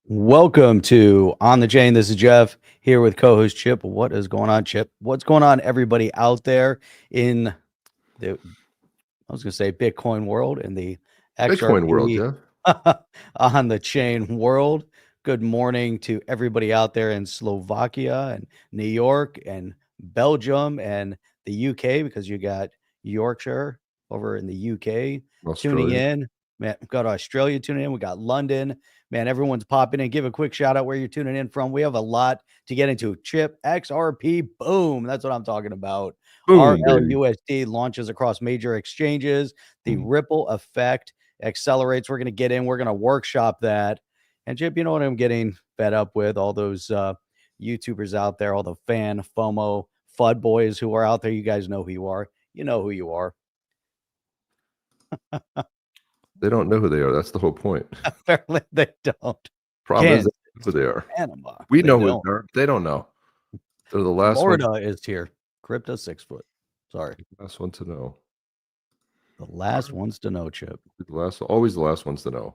Welcome to On the Chain. This is Jeff here with co-host Chip. What is going on, Chip? What's going on, everybody out there in the, I was going to say Bitcoin world and the Bitcoin world, XRP yeah. on the chain world? Good morning to everybody out there in Slovakia and New York and Belgium and the UK, because you got Yorkshire over in the UK tuning Australia. in. Man, we've got Australia tuning in. We got London. Man, everyone's popping in. Give a quick shout out where you're tuning in from. We have a lot to get into. Chip, XRP, boom. That's what I'm talking about. Boom, baby. RLUSD launches across major exchanges. The Boom. ripple effect accelerates. We're going to get in. We're going to workshop that. And Chip, you know what I'm getting fed up with? All those YouTubers out there, all the fan FOMO FUD boys who are out there. You guys know who you are. You know who you are. They don't know who they are. That's the whole point. Apparently they don't. Problem is, Kansas, they know who they are. Panama. We They know who don't. they are. They don't know. They're the Florida is here. Crypto 6 foot. Sorry. last one to know. The last ones to know, Chip. Always the last ones to know.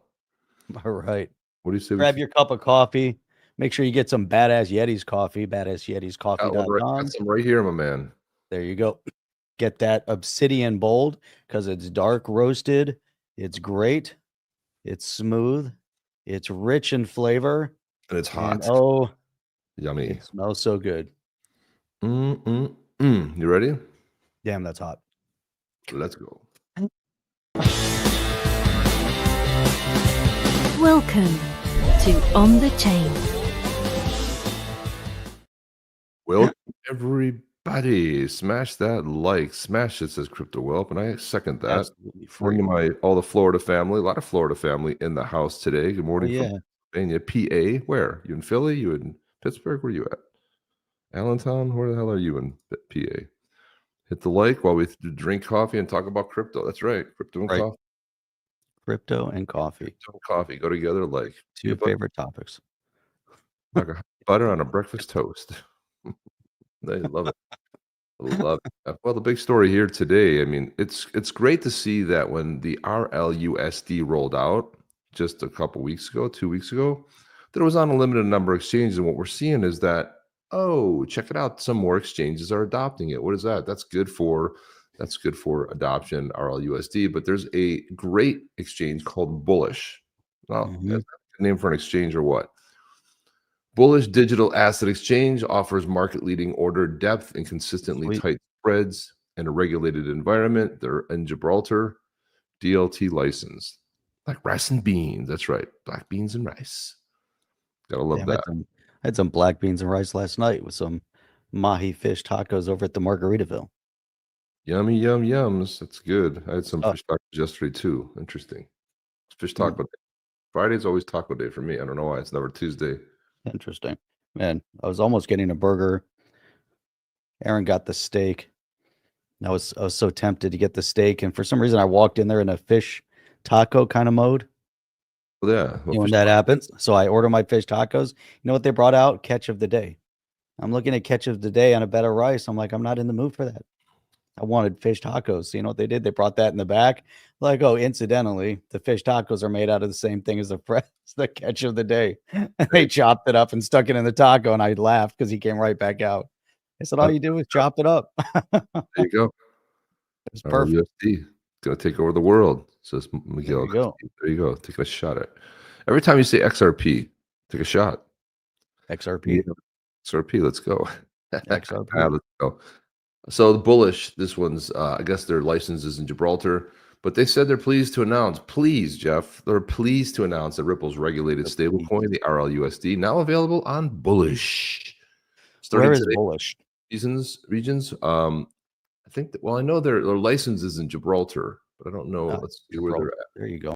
All right. What do you say? Grab your cup of coffee. Make sure you get some badass Yetis coffee, badassyetiscoffee.com. Got some right here, my man. There you go. Get that obsidian bold because it's dark roasted. It's great. It's smooth. It's rich in flavor. And it's hot. Oh, yummy. It smells so good. You ready? Damn, that's hot. Let's go. Welcome to On the Chain. Welcome, everybody. Smash that like. Smash it, says Crypto Whelp, and I second that. Absolutely free. Bringing all the Florida family, a lot of Florida family in the house today. Good morning from Pennsylvania, PA. Where? You in Philly? You in Pittsburgh? Where you at? Allentown? Where the hell are you in PA? Hit the like while we drink coffee and talk about crypto. That's right. Crypto and coffee. Crypto and coffee. Crypto and coffee go together like two favorite topics. Like a butter on a breakfast toast. They love it. Love it. Well, the big story here today, I mean, it's great to see that when the RLUSD rolled out just a couple weeks ago, 2 weeks ago, that it was on a limited number of exchanges. And what we're seeing is that, oh, check it out, some more exchanges are adopting it. What is that? That's good for adoption, RLUSD. But there's a great exchange called Bullish. Well, that's a name for an exchange or what? Bullish Digital Asset Exchange offers market-leading order depth and consistently tight spreads in a regulated environment. They're in Gibraltar, DLT licensed. Like rice and beans. That's right. Black beans and rice. Gotta love that. I had some black beans and rice last night with some mahi fish tacos over at the Margaritaville. Yummy, yum, yums. That's good. I had some fish tacos yesterday too. Interesting. Fish taco day. Friday's always taco day for me. I don't know why. It's never Tuesday. Interesting. Man, I was almost getting a burger. Aaron got the steak. I was so tempted to get the steak, and for some reason I walked in there in a fish taco kind of mode. Well, yeah. When that happens. So I order my fish tacos. You know what they brought out? Catch of the day. I'm looking at catch of the day on a bed of rice. I'm like, I'm not in the mood for that. I wanted fish tacos. So you know what they did? They brought that in the back. Like, oh, incidentally, the fish tacos are made out of the same thing as the catch of the day. And they chopped it up and stuck it in the taco, and I laughed because he came right back out. I said, all you do is chop it up. There you go. It's perfect. RLUSD. Gonna take over the world, says Miguel. There you go. Take a shot at it. Every time you say XRP, take a shot. XRP. XRP, let's go. XRP. Let's go. So the Bullish, this one's I guess their license is in Gibraltar, but they said they're pleased to announce, please, Jeff, they're pleased to announce that Ripple's regulated stablecoin, the RLUSD, now available on Bullish. Where is Bullish? Regions. I think that, well, I know their license is in Gibraltar, but I don't know. Let's see where they're at. There you go.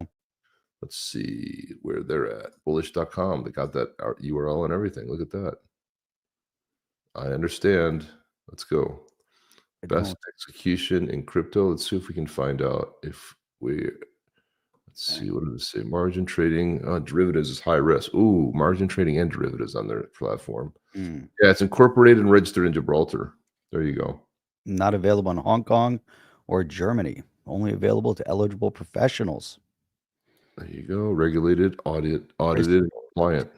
Let's see where they're at. Bullish.com. They got that URL and everything. Look at that. I understand. Let's go. Best execution in crypto. Let's see if we can find out if let's see, what does it say? Margin trading, derivatives is high risk. Ooh, margin trading and derivatives on their platform. Yeah, it's incorporated and registered in Gibraltar. There you go. Not available in Hong Kong or Germany. Only available to eligible professionals. There you go. Regulated, audited, compliant.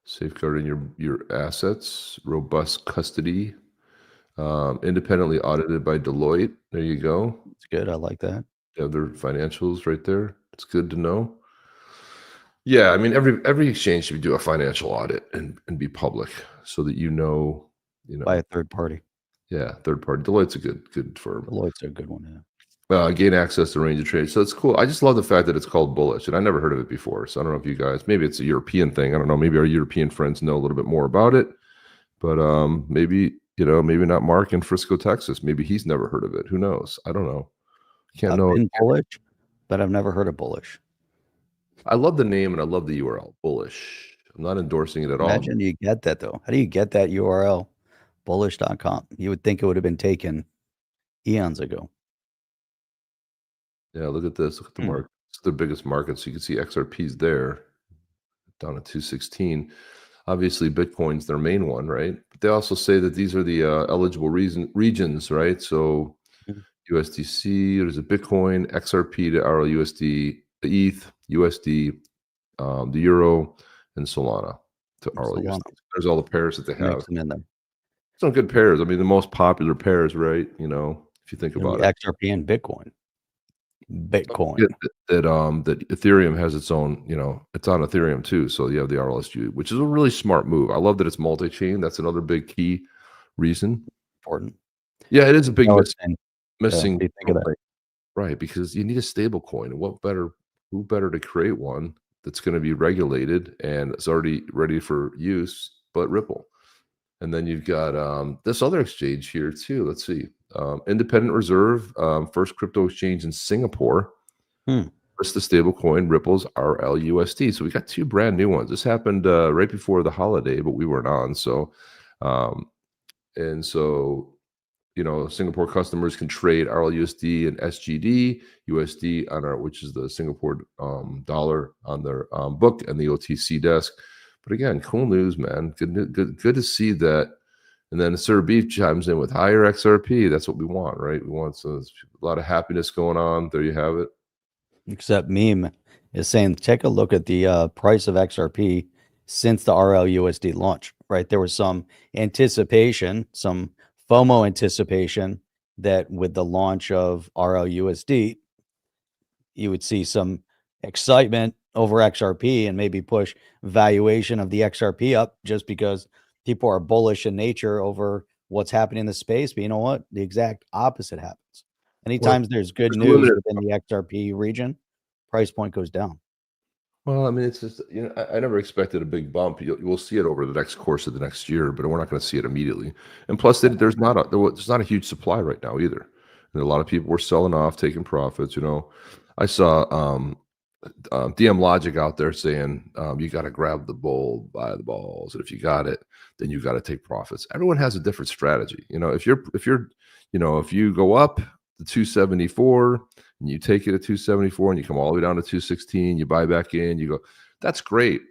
Safeguarding your assets, robust custody, independently audited by Deloitte. There you go. It's good. I like that. You have their financials right there. It's good to know. Yeah, I mean, every exchange should do a financial audit and be public so that you know. By a third party. Yeah, third party. Deloitte's a good firm. Deloitte's a good one. Gain access to range of trade. So it's cool. I just love the fact that it's called bullish, and I never heard of it before. So I don't know if you guys, maybe it's a European thing. I don't know. Maybe our European friends know a little bit more about it, but maybe maybe not Mark in Frisco, Texas. Maybe he's never heard of it. Who knows? I don't know. Can't know. I've been bullish, but I've never heard of bullish. I love the name and I love the URL. Bullish. I'm not endorsing it at all. Imagine you get that though. How do you get that URL? Bullish.com. You would think it would have been taken eons ago. Yeah, look at this. Look at the market. It's the biggest market. So you can see XRP's there down at 216. Obviously, Bitcoin's their main one, right? But they also say that these are the eligible regions, right? So USDC, there's a Bitcoin, XRP to RLUSD, the ETH, USD, the Euro, and Solana to RLUSD. There's all the pairs that they have. Mix them in there. Some good pairs. I mean, the most popular pairs, right? If you think about it. XRP and Bitcoin. That Ethereum has its own, it's on Ethereum too. So you have the RLSD, which is a really smart move. I love that it's multi-chain. That's another big key reason. Important. Yeah, it is a big missing think of that. Right, because you need a stable coin. Who better to create one that's going to be regulated and it's already ready for use, but Ripple. And then you've got this other exchange here too. Let's see. Independent Reserve, first crypto exchange in Singapore. First the stable coin, Ripple's RLUSD. So we got two brand new ones. This happened right before the holiday, but we weren't on. So, Singapore customers can trade RLUSD and SGD, USD on which is the Singapore dollar on their book and the OTC desk. But again, cool news, man. Good to see that. And then Sir Beef chimes in with higher XRP. That's what we want, right? We want a lot of happiness going on. There you have it. Except Meme is saying, take a look at the price of XRP since the RLUSD launch, right? There was some anticipation, some FOMO anticipation that with the launch of RLUSD, you would see some excitement over XRP and maybe push valuation of the XRP up just because people are bullish in nature over what's happening in the space. But you know what? The exact opposite happens. Anytime there's good news within the XRP region, price point goes down. Well, I mean, it's just, I never expected a big bump. We'll see it over the next course of the next year, but we're not going to see it immediately. And plus, there's not a huge supply right now either. And a lot of people were selling off, taking profits. I saw DM Logic out there saying you got to grab the bull by the balls, and if you got it, then you got to take profits. Everyone has a different strategy. If you go up to 274 and you take it at 274 and you come all the way down to 216, you buy back in, you go, that's great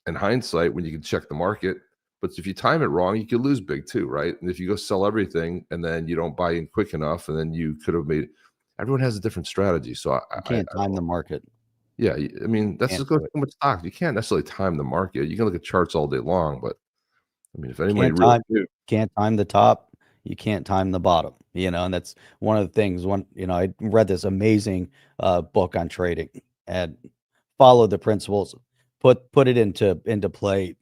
in hindsight when you can check the market. But if you time it wrong, you could lose big too, right? And if you go sell everything and then you don't buy in quick enough, and then you could have made. Everyone has a different strategy, so you can't time the market. Yeah, I mean that's just goes so much stock. You can't necessarily time the market. You can look at charts all day long, but I mean, if anybody can't time the top, you can't time the bottom. And that's one of the things. I read this amazing book on trading and followed the principles, put it into play,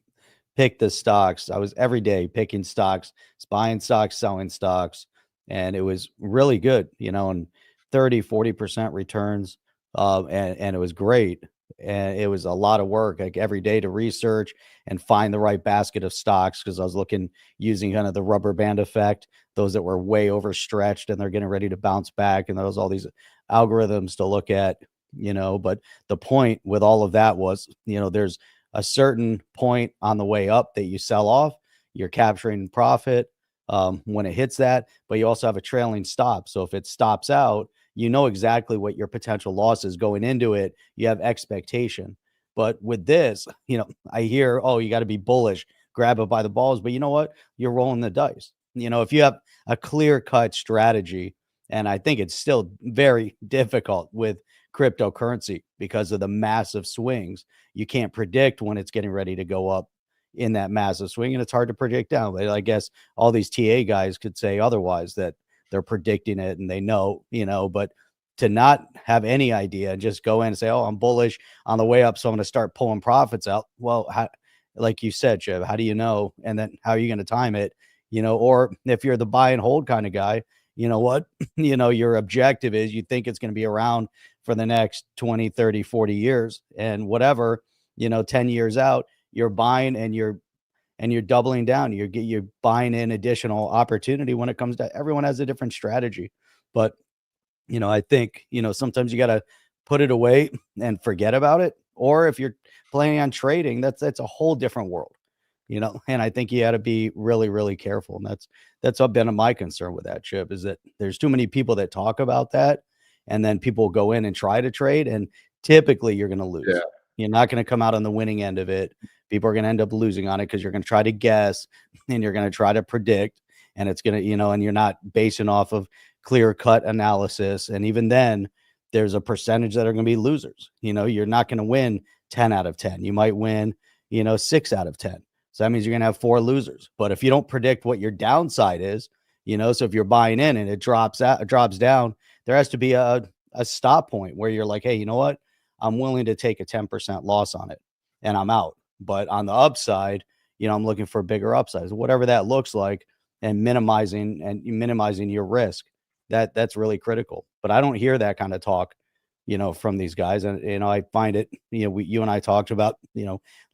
pick the stocks. I was every day picking stocks, buying stocks, selling stocks, and it was really good. And 30-40% returns. And it was great. And it was a lot of work, like every day to research and find the right basket of stocks. Cause I was using kind of the rubber band effect, those that were way overstretched and they're getting ready to bounce back. And there was all these algorithms to look at, but the point with all of that was, there's a certain point on the way up that you sell off, you're capturing profit when it hits that, but you also have a trailing stop. So if it stops out, you know exactly what your potential loss is going into it. You have expectation. But with this, I hear, oh, you got to be bullish, grab it by the balls. But you know what? You're rolling the dice. If you have a clear-cut strategy, and I think it's still very difficult with cryptocurrency because of the massive swings. You can't predict when it's getting ready to go up in that massive swing, and it's hard to predict down. But I guess all these TA guys could say otherwise, that they're predicting it and they know, but to not have any idea and just go in and say, oh, I'm bullish on the way up, so I'm going to start pulling profits out. Well, like you said, Chev, how do you know? And then how are you going to time it? Or if you're the buy and hold kind of guy, you know what, your objective is, you think it's going to be around for the next 20, 30, 40 years, and whatever, 10 years out, you're buying and you're doubling down. You're buying in additional opportunity when it comes to, everyone has a different strategy. But, I think, sometimes you got to put it away and forget about it. Or if you're planning on trading, that's a whole different world, and I think you got to be really, really careful. And that's been my concern with that, Chip, is that there's too many people that talk about that, and then people go in and try to trade, and typically you're going to lose. Yeah. You're not going to come out on the winning end of it. People are going to end up losing on it because you're going to try to guess and you're going to try to predict, and it's going to, and you're not basing off of clear cut analysis. And even then, there's a percentage that are going to be losers. You're not going to win 10 out of 10. You might win, 6 out of 10. So that means you're going to have 4 losers. But if you don't predict what your downside is, so if you're buying in and it drops down, there has to be a stop point where you're like, hey, you know what? I'm willing to take a 10% loss on it and I'm out. But on the upside, I'm looking for bigger upsides, whatever that looks like, and minimizing your risk. That's really critical. But I don't hear that kind of talk, from these guys. And, I find it, you and I talked about,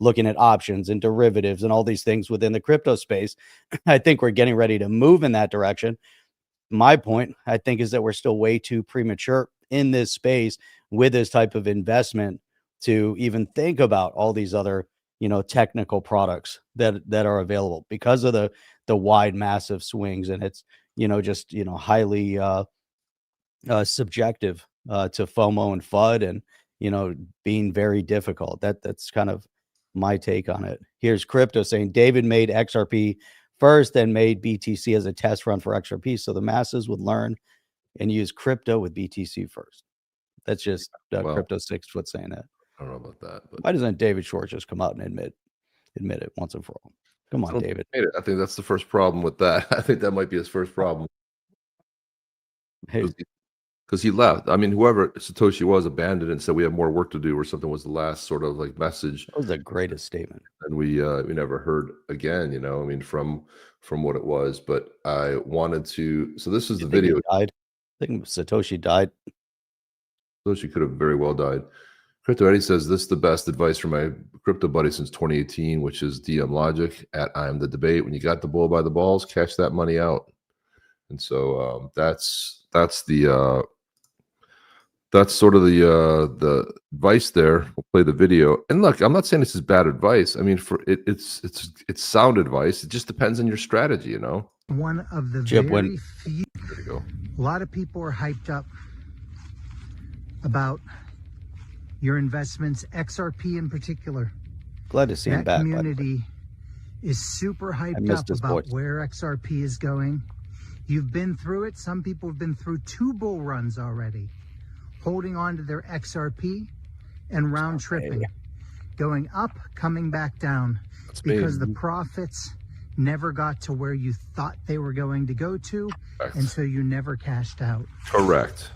looking at options and derivatives and all these things within the crypto space. I think we're getting ready to move in that direction. My point, I think, is that we're still way too premature in this space with this type of investment to even think about all these other, technical products that are available because of the wide, massive swings. And it's, just, highly subjective to FOMO and FUD, and, being very difficult. That's kind of my take on it. Here's Crypto saying David made XRP first, then made BTC as a test run for XRP, so the masses would learn and use crypto with BTC first. That's just Crypto 6 foot saying that. I don't know about that. But why doesn't David Short just come out and admit it once and for all? Come on, David. I think that's the first problem with that. I think that might be his first problem. Hey, because he left. I mean, whoever Satoshi was abandoned and said we have more work to do, or something was the last sort of like message. that was the greatest statement. And we never heard again, I mean, from what it was. But I wanted to, so this is the video. He died? I think Satoshi died. Satoshi could have very well died. Crypto Eddie says this is the best advice from my crypto buddy since 2018, which is DM Logic at I'm the Debate. When you got the bull by the balls, cash that money out. And so that's the that's sort of the advice there. We'll play the video. And look, I'm not saying this is bad advice. I mean, it's sound advice. It just depends on your strategy, One of the Chip, very few. There you go. A lot of people are hyped up about your investments, XRP in particular. Glad to see him back. That community is super hyped up about where XRP is going. You've been through it. Some people have been through 2 bull runs already, holding on to their XRP and round tripping, going up, coming back down, because the profits never got to where you thought they were going to go to, and so you never cashed out. Correct.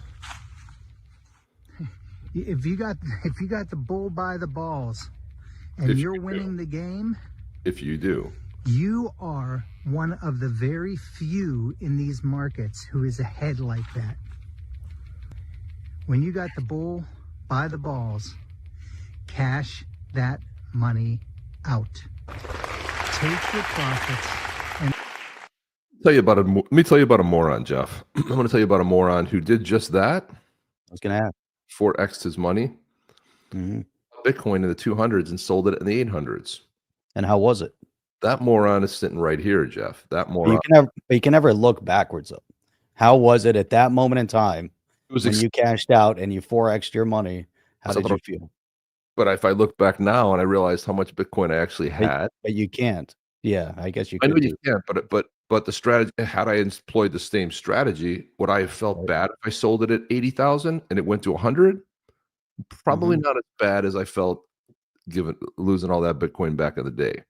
If you got the bull by the balls and you're winning the game, if you do, you are one of the very few in these markets who is ahead like that. When you got the bull by the balls, cash that money out. Take your profits and let me tell you about a moron, Jeff. I'm going to tell you about a moron who did just that. I was going to ask. 4x'd his money, Bitcoin in the 200s and sold it in the 800s. And how was it? That moron is sitting right here, Jeff. That moron. You can never look backwards though. How was it at that moment in time when you cashed out and you 4x'd your money? How did you feel? But if I look back now and I realized how much Bitcoin I actually had, but you can't. Yeah, I guess you. I know you can't, but the strategy. Had I employed the same strategy, would I have felt bad if I sold it at 80,000 and it went to 100? Probably not as bad as I felt given losing all that Bitcoin back in the day.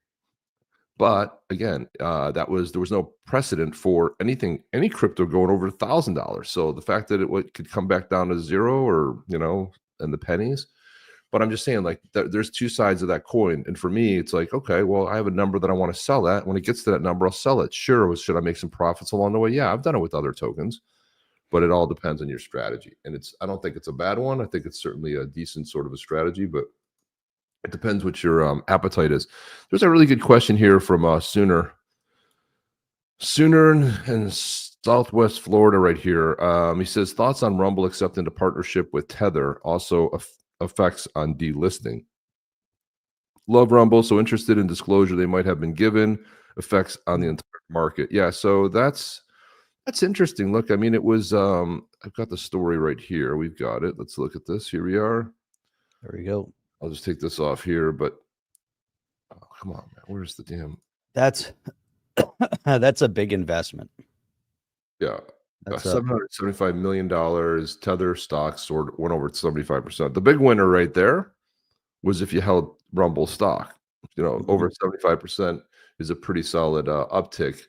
But again, there was no precedent for any crypto going over $1,000. So the fact that it could come back down to zero, or and the pennies. But I'm just saying, like, there's two sides of that coin. And for me, it's like, okay, well, I have a number that I want to sell at. When it gets to that number, I'll sell it. Sure, should I make some profits along the way? Yeah, I've done it with other tokens, but it all depends on your strategy. And I don't think it's a bad one. I think it's certainly a decent sort of a strategy, but it depends what your appetite is. There's a really good question here from Sooner in Southwest Florida right here. He says, thoughts on Rumble accepting a partnership with Tether, also effects on delisting. Love Rumble, so interested in disclosure they might have been given, effects on the entire market. Yeah, so that's interesting. Look, I mean, it was I've got the story right here. We've got it. Let's look at this. Here we are. There we go. I'll just take this off here, but come on, man. Where's the damn? That's a big investment. Yeah. $775 million. Tether stocks went over 75%. The big winner right there was if you held Rumble stock. Over 75% is a pretty solid uptick.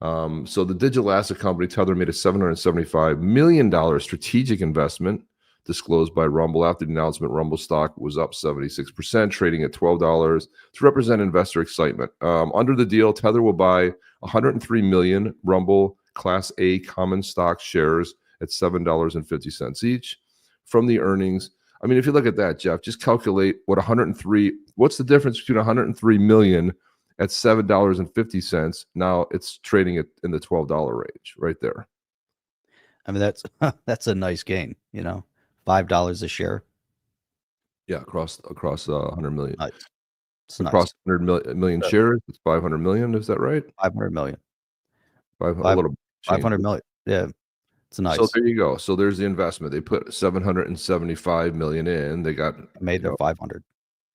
So the digital asset company Tether made a $775 million strategic investment disclosed by Rumble. After the announcement, Rumble stock was up 76%, trading at $12 to represent investor excitement. Under the deal, Tether will buy 103 million Rumble Class A common stock shares at $7.50 each from the earnings. I mean, if you look at that, Jeff, just calculate what's the difference between 103 million at $7.50. Now it's trading in the $12 range right there. I mean, that's a nice gain, $5 a share. Yeah, across 100 million. Nice. Across 100 million shares, it's 500 million. Is that right? 500 million. A little 500 million. Yeah, it's nice. So there you go. So there's the investment. They put 775 million in. They made their 500.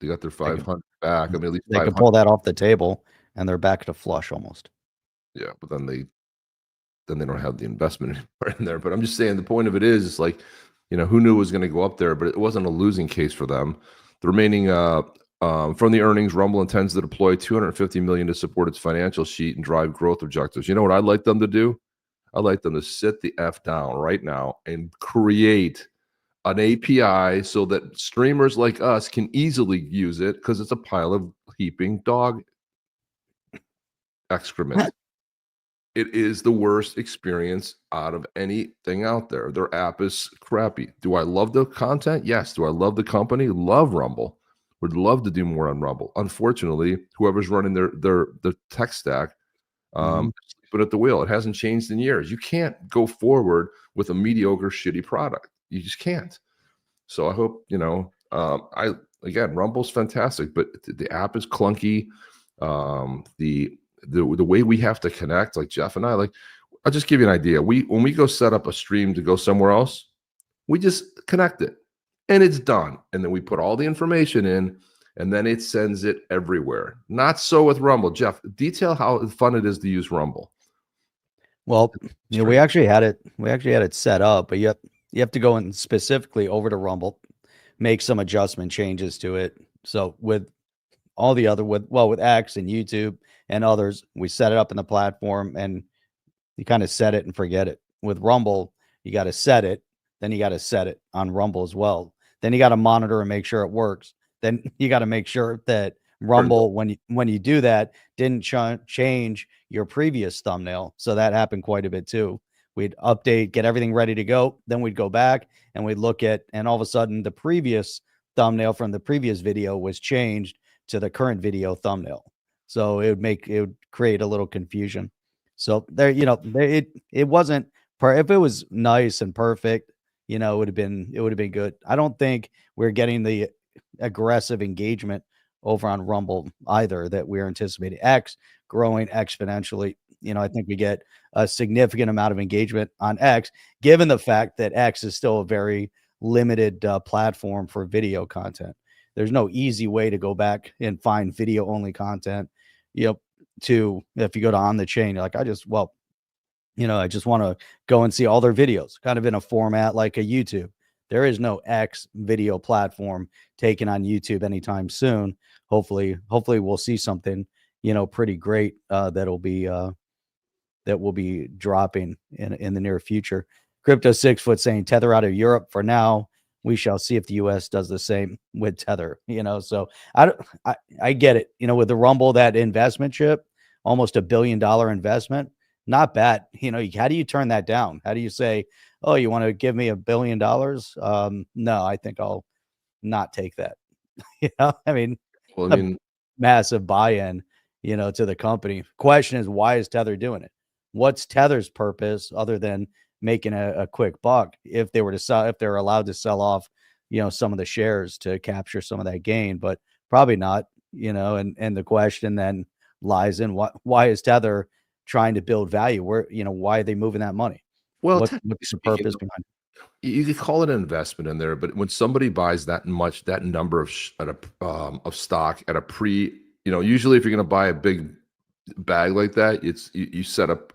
They got their 500 back. I mean, at least they could pull that off the table, and they're back to flush almost. Yeah, but then they don't have the investment anymore in there. But I'm just saying, the point of it is like, who knew it was going to go up there? But it wasn't a losing case for them. The remaining from the earnings, Rumble intends to deploy 250 million to support its financial sheet and drive growth objectives. You know what I'd like them to do? I'd like them to sit the F down right now and create an API so that streamers like us can easily use it, because it's a pile of heaping dog excrement. It is the worst experience out of anything out there. Their app is crappy. Do I love the content? Yes. Do I love the company? Love Rumble. Would love to do more on Rumble. Unfortunately, whoever's running their tech stack, sleeping at the wheel. It hasn't changed in years. You can't go forward with a mediocre, shitty product. You just can't. So I hope, Rumble's fantastic, but the app is clunky. The way we have to connect, like Jeff and I, I'll just give you an idea. When we go set up a stream to go somewhere else, we just connect it and it's done. And then we put all the information in and then it sends it everywhere. Not so with Rumble. Jeff, detail how fun it is to use Rumble. Well, we actually had it set up, but you have to go in specifically over to Rumble, make some adjustment changes to it. So with all the other with X and YouTube and others, we set it up in the platform and you kind of set it and forget it. With Rumble, you got to set it, then you got to set it on Rumble as well. Then you got to monitor and make sure it works. Then you got to make sure that Rumble, when you do that, didn't change your previous thumbnail. So that happened quite a bit too. We'd update, get everything ready to go. Then we'd go back and we'd look at, and all of a sudden the previous thumbnail from the previous video was changed to the current video thumbnail. So it would create a little confusion. So there, it wasn't, if it was nice and perfect, it would have been good. I don't think we're getting the aggressive engagement over on Rumble either that we're anticipating. X growing exponentially. I think we get a significant amount of engagement on X, given the fact that X is still a very limited platform for video content. There's no easy way to go back and find video only content. If you go to On the Chain, you're like, I just want to go and see all their videos, kind of in a format like a YouTube. There is no X video platform taken on YouTube anytime soon. Hopefully we'll see something, pretty great that'll be that will be dropping in the near future. Crypto 6 foot saying Tether out of Europe for now. We shall see if the US does the same with Tether, so I get it, with the Rumble, that investment chip, almost $1 billion investment, not bad. How do you turn that down? How do you say, oh, you want to give me $1 billion? No, I think I'll not take that. I mean, Well, I mean, massive buy-in, to the company. Question is, why is Tether doing it? What's Tether's purpose other than making a quick buck? If they were to sell, if they're allowed to sell off, some of the shares to capture some of that gain, but probably not, and the question then lies in why is Tether trying to build value? Where, why are they moving that money? well, What's technically the speaking, purpose behind it? you could call it an investment in there, but when somebody buys that number of stock at a usually if you're going to buy a big bag like that, you set up,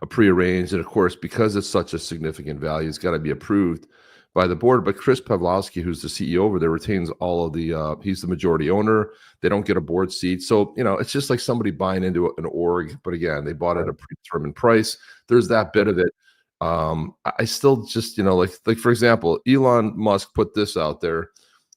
a prearranged, and of course, because it's such a significant value, it's got to be approved by the board. But Chris Pavlovsky, who's the CEO over there, retains all of the. He's the majority owner. They don't get a board seat, so it's just like somebody buying into an org. But again, they bought at a predetermined price. There's that bit of it. I still just like for example, Elon Musk put this out there.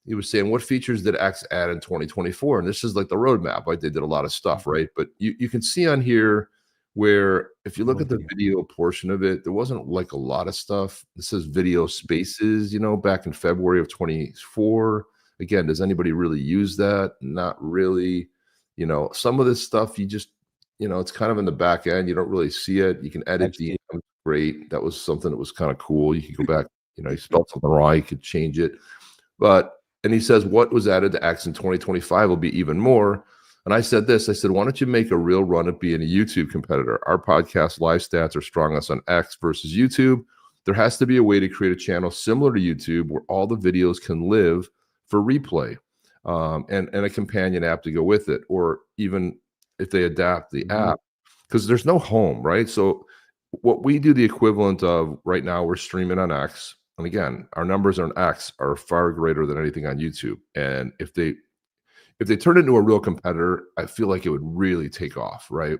He was saying, what features did X add in 2024? And this is like the roadmap. Right? They did a lot of stuff, right? But you can see on here where if you look at the video portion of it, there wasn't like a lot of stuff. This says video spaces, back in February of 24. Again, does anybody really use that? Not really. Some of this stuff you just, it's kind of in the back end. You don't really see it. You can edit the great. That was something that was kind of cool. You could go back, you spelled something wrong, you could change it. And he says, what was added to X in 2025 will be even more. And I said, why don't you make a real run at being a YouTube competitor? Our podcast live stats are strongest on X versus YouTube. There has to be a way to create a channel similar to YouTube where all the videos can live for replay, and a companion app to go with it, or even if they adapt the app, because there's no home, right? So what we do the equivalent of right now, we're streaming on X. And again, our numbers on X are far greater than anything on YouTube. And if they turn into a real competitor, I feel like it would really take off, right?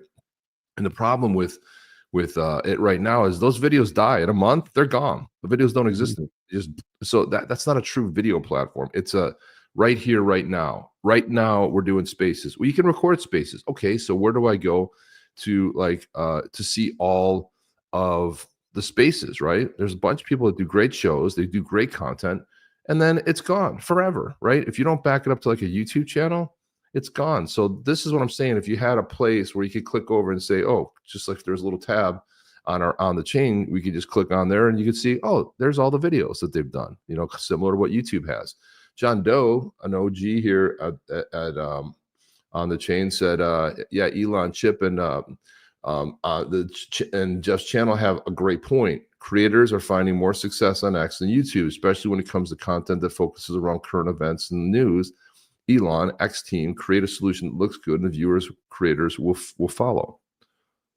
And the problem with it right now is those videos die in a month, they're gone. The videos don't exist. So that's not a true video platform. It's a right here, right now. Right now, we're doing spaces. Well, you can record spaces. Okay, so where do I go to to see all of the spaces, right? There's a bunch of people that do great shows, they do great content, and then it's gone forever, right? If you don't back it up to like a YouTube channel, it's gone. So this is what I'm saying. If you had a place where you could click over and say, oh, just like there's a little tab on the chain, we could just click on there and you could see, oh, there's all the videos that they've done, similar to what YouTube has. John Doe, an OG here on the chain, said, yeah, Elon, Chip, and and Jeff's channel have a great point. Creators are finding more success on X than YouTube, especially when it comes to content that focuses around current events and news. Elon, X team, create a solution that looks good, and the viewers, creators will follow.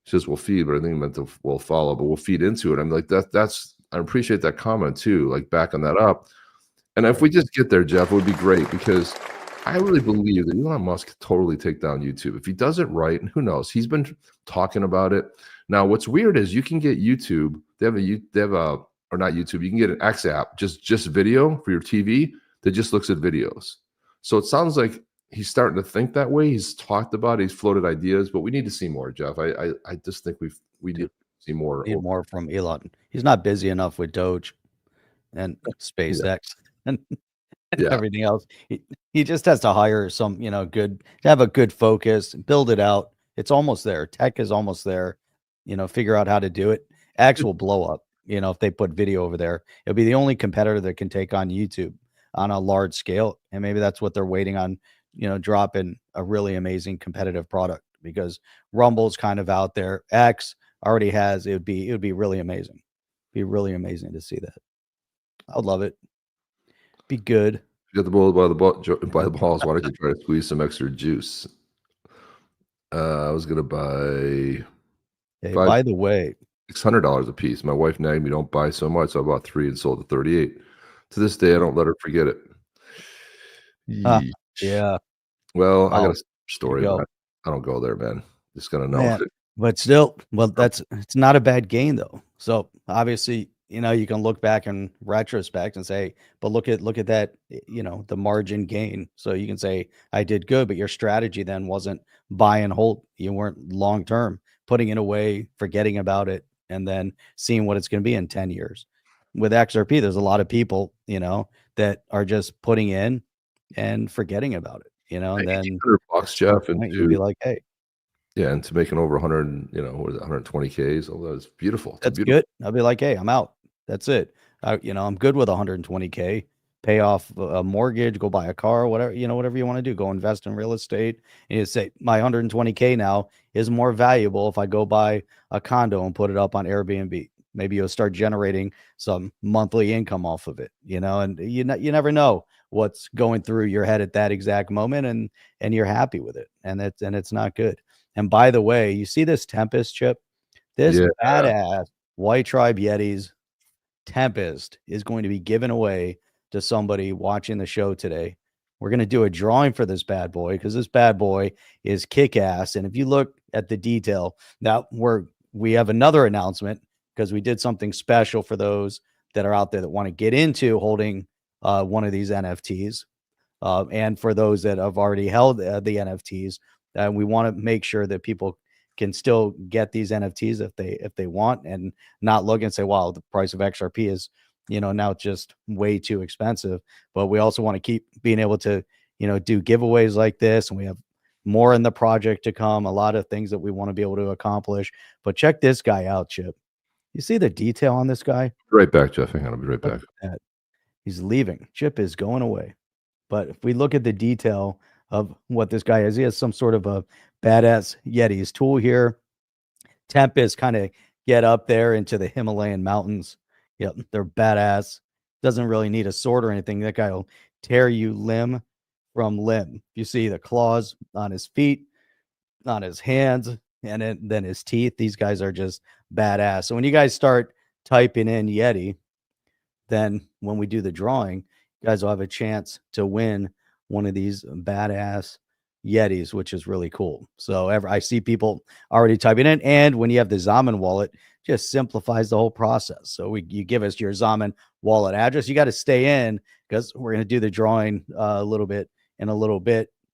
He says we'll feed, but I think he meant to will follow, but we'll feed into it. I'm like, I appreciate that comment too, like backing that up. And if we just get there, Jeff, it would be great, because I really believe that Elon Musk could totally take down YouTube. If he does it right, and who knows, he's been talking about it. Now, what's weird is you can get YouTube. They have a or not YouTube. You can get an X app, just video for your TV that just looks at videos. So it sounds like he's starting to think that way. He's talked about it. He's floated ideas, but we need to see more, Jeff. I just think we need to see more. Need more from Elon. He's not busy enough with Doge and SpaceX and everything else. He just has to hire some, to have a good focus, build it out. It's almost there. Tech is almost there. Figure out how to do it. X will blow up. If they put video over there, it'll be the only competitor that can take on YouTube on a large scale. And maybe that's what they're waiting on, dropping a really amazing competitive product, because Rumble's kind of out there. X already has. It would be really amazing. Be really amazing to see that. I'd love it. Be good. You got the bull by the balls. Why don't you try to squeeze some extra juice? I was gonna buy. Hey, by the way, $600 a piece. My wife nagged me, "Don't buy so much." So I bought 3 and sold at 38. To this day, I don't let her forget it. Yeesh. Yeah. Well, I got Wow. a story, go. but I don't go there, man. Just gonna know. Man, but still, well, it's not a bad gain though. So obviously, you can look back in retrospect and say, but look at that, the margin gain. So you can say I did good, but your strategy then wasn't buy and hold. You weren't long term putting it away, forgetting about it, and then seeing what it's going to be in 10 years. With XRP, there's a lot of people, that are just putting in and forgetting about it, and then $1,800, Jeff, and you'll be like, hey, yeah, and to making over 100, what is it, 120K? So that's beautiful. It's a that's beautiful. good. I'll be like, hey, I'm out. That's it. I'm good with 120K. Pay off a mortgage, go buy a car, whatever, whatever you want to do. Go invest in real estate. And you say my 120K now is more valuable if I go buy a condo and put it up on Airbnb. Maybe you'll start generating some monthly income off of it, and you never know what's going through your head at that exact moment, and you're happy with it, and it's not good. And by the way, you see this Tempest chip? This Yeah. badass White Tribe Yetis Tempest is going to be given away to somebody watching the show today. We're going to do a drawing for this bad boy because this bad boy is kick ass. And if you look at the detail, now we have another announcement because we did something special for those that are out there that want to get into holding one of these NFTs. And for those that have already held the NFTs, we want to make sure that people can still get these NFTs if they want, and not look and say, wow, the price of XRP is, now it's just way too expensive. But we also want to keep being able to, do giveaways like this. And we have more in the project to come, a lot of things that we want to be able to accomplish. But check this guy out, Chip. You see the detail on this guy? Right back, Jeff. Hang on, I'll be right back. He's leaving. Chip is going away. But if we look at the detail of what this guy is, he has some sort of a badass Yetis tool here. Tempest kind of get up there into the Himalayan mountains. Yep, they're badass. Doesn't really need a sword or anything. That guy will tear you limb from limb. You see the claws on his feet, on his hands, and then his teeth. These guys are just badass. So when you guys start typing in Yeti, then when we do the drawing, you guys will have a chance to win one of these badass Yetis, which is really cool. So I see people already typing in, and when you have the Zaman wallet, just simplifies the whole process. So you give us your Zaman wallet address. You got to stay in because we're going to do the drawing a little bit.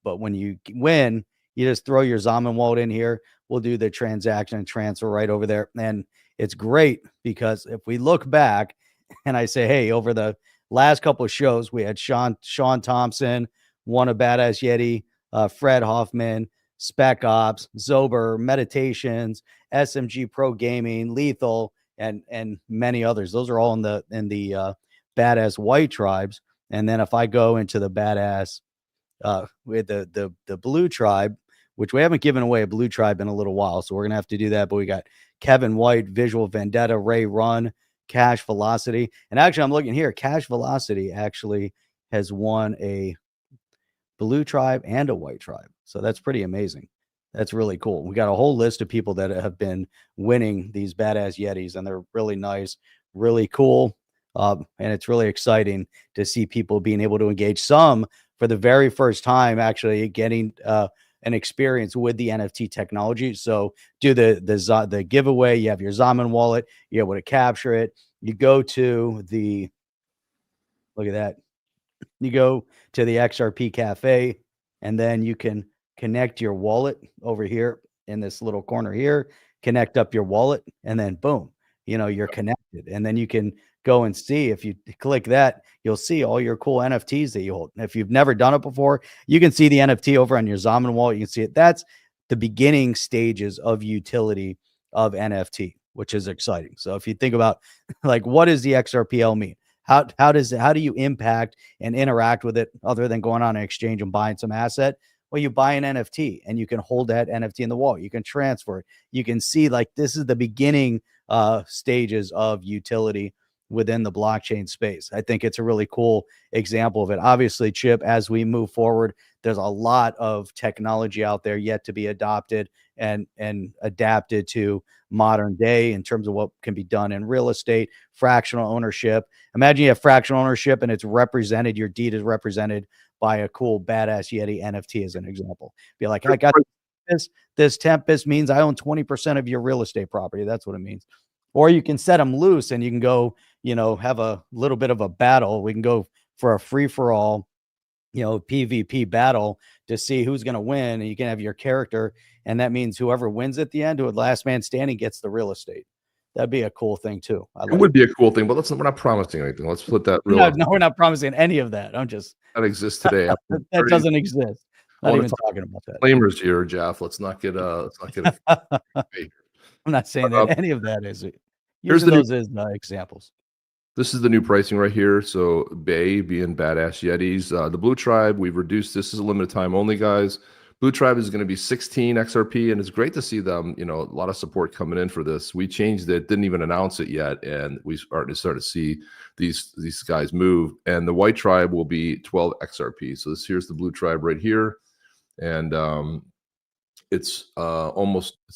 But when you win, you just throw your Zaman wallet in here. We'll do the transaction and transfer right over there. And it's great because if we look back and I say, hey, over the last couple of shows, we had Sean Thompson, won a badass Yeti, Fred Hoffman, Spec Ops, Zober, Meditations, SMG Pro Gaming, Lethal, and many others. Those are all in the badass white tribes. And then if I go into the badass with the blue tribe, which we haven't given away a blue tribe in a little while, so we're gonna have to do that. But we got Kevin White, Visual Vendetta, Ray Run, Cash Velocity, and actually I'm looking here. Cash Velocity actually has won a blue tribe and a white tribe, so that's pretty amazing. That's really cool. We got a whole list of people that have been winning these badass Yetis, and they're really nice, really cool, and it's really exciting to see people being able to engage. Some for the very first time, actually getting an experience with the NFT technology. So do the giveaway. You have your Zaman wallet. You're able to capture it. You go to the, look at that. You go to the XRP.cafe, and then you can connect your wallet over here in this little corner here, connect up your wallet, and then boom, you're connected. And then you can go and see, if you click that, you'll see all your cool NFTs that you hold. And if you've never done it before, you can see the NFT over on your Zaman wallet. You can see it. That's the beginning stages of utility of NFT, which is exciting. So if you think about like, what does the XRPL mean? How do you impact and interact with it other than going on an exchange and buying some asset? Well, you buy an NFT and you can hold that NFT in the wallet. You can transfer it. You can see like this is the beginning stages of utility within the blockchain space. I think it's a really cool example of it. Obviously, Chip, as we move forward, there's a lot of technology out there yet to be adopted and adapted to modern day in terms of what can be done in real estate, fractional ownership. Imagine you have fractional ownership and it's represented, your deed is represented by a cool badass Yeti NFT as an example. Be like, I got this Tempest means I own 20% of your real estate property. That's what it means. Or you can set them loose and you can go, have a little bit of a battle. We can go for a free for all, PvP battle to see who's going to win. And you can have your character. And that means whoever wins at the end, who last man standing, gets the real estate. That'd be a cool thing too. It would be a cool thing, but we're not promising anything. Let's put that real. No, we're not promising any of that. That exists today. that doesn't exist. Not even talking about that. Disclaimers here, Jeff. Let's not get I'm not saying that any of that is. Here's those as examples. This is the new pricing right here. So Bay being badass Yetis. The Blue Tribe, we've reduced. This is a limited time only, guys. Blue Tribe is going to be 16 XRP, and it's great to see them. A lot of support coming in for this. We changed it, didn't even announce it yet, and we start to see these guys move. And the White Tribe will be 12 XRP. So here's the Blue Tribe right here, and it's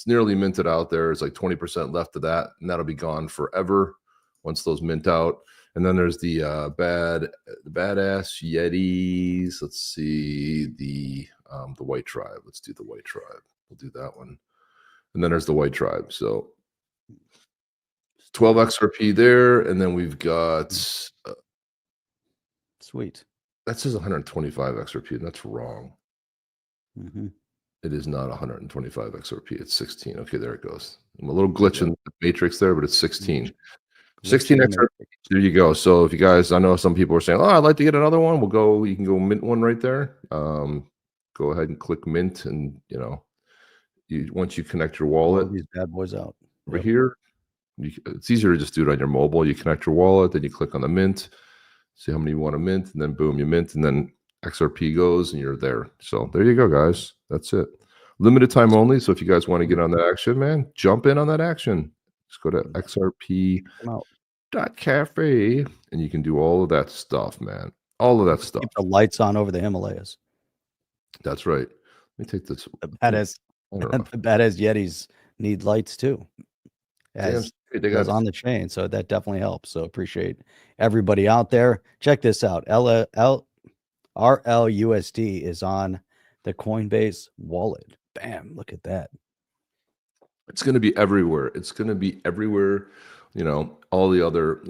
nearly minted out there. It's like 20% left of that, and that'll be gone forever once those mint out. And then there's the badass Yetis. Let's see the White Tribe. Let's do the White Tribe. We'll do that one. And then there's the White Tribe. So 12 XRP there, and then we've got sweet. That says 125 XRP, and that's wrong. Mm-hmm. It is not 125 XRP. It's 16. Okay, there it goes. I'm a little glitch in the matrix there, but it's 16. 16 XRP. There you go. So if you guys, I know some people are saying, "Oh, I'd like to get another one." You can go mint one right there. Go ahead and click mint, and once you connect your wallet, these bad boys out over here. It's easier to just do it on your mobile. You connect your wallet, then you click on the mint, see how many you want to mint, and then boom, you mint, and then XRP goes, and you're there. So there you go, guys. That's it. Limited time only. So if you guys want to get on that action, man, jump in on that action. Just go to XRP.cafe, and you can do all of that stuff, man. All of that stuff. Keep the lights on over the Himalayas. That's right. Let me take this. The badass Yetis need lights too. They got on the chain, so that definitely helps. So appreciate everybody out there. Check this out. RLUSD is on the Coinbase wallet. Bam! Look at that. It's going to be everywhere. It's going to be everywhere. All the other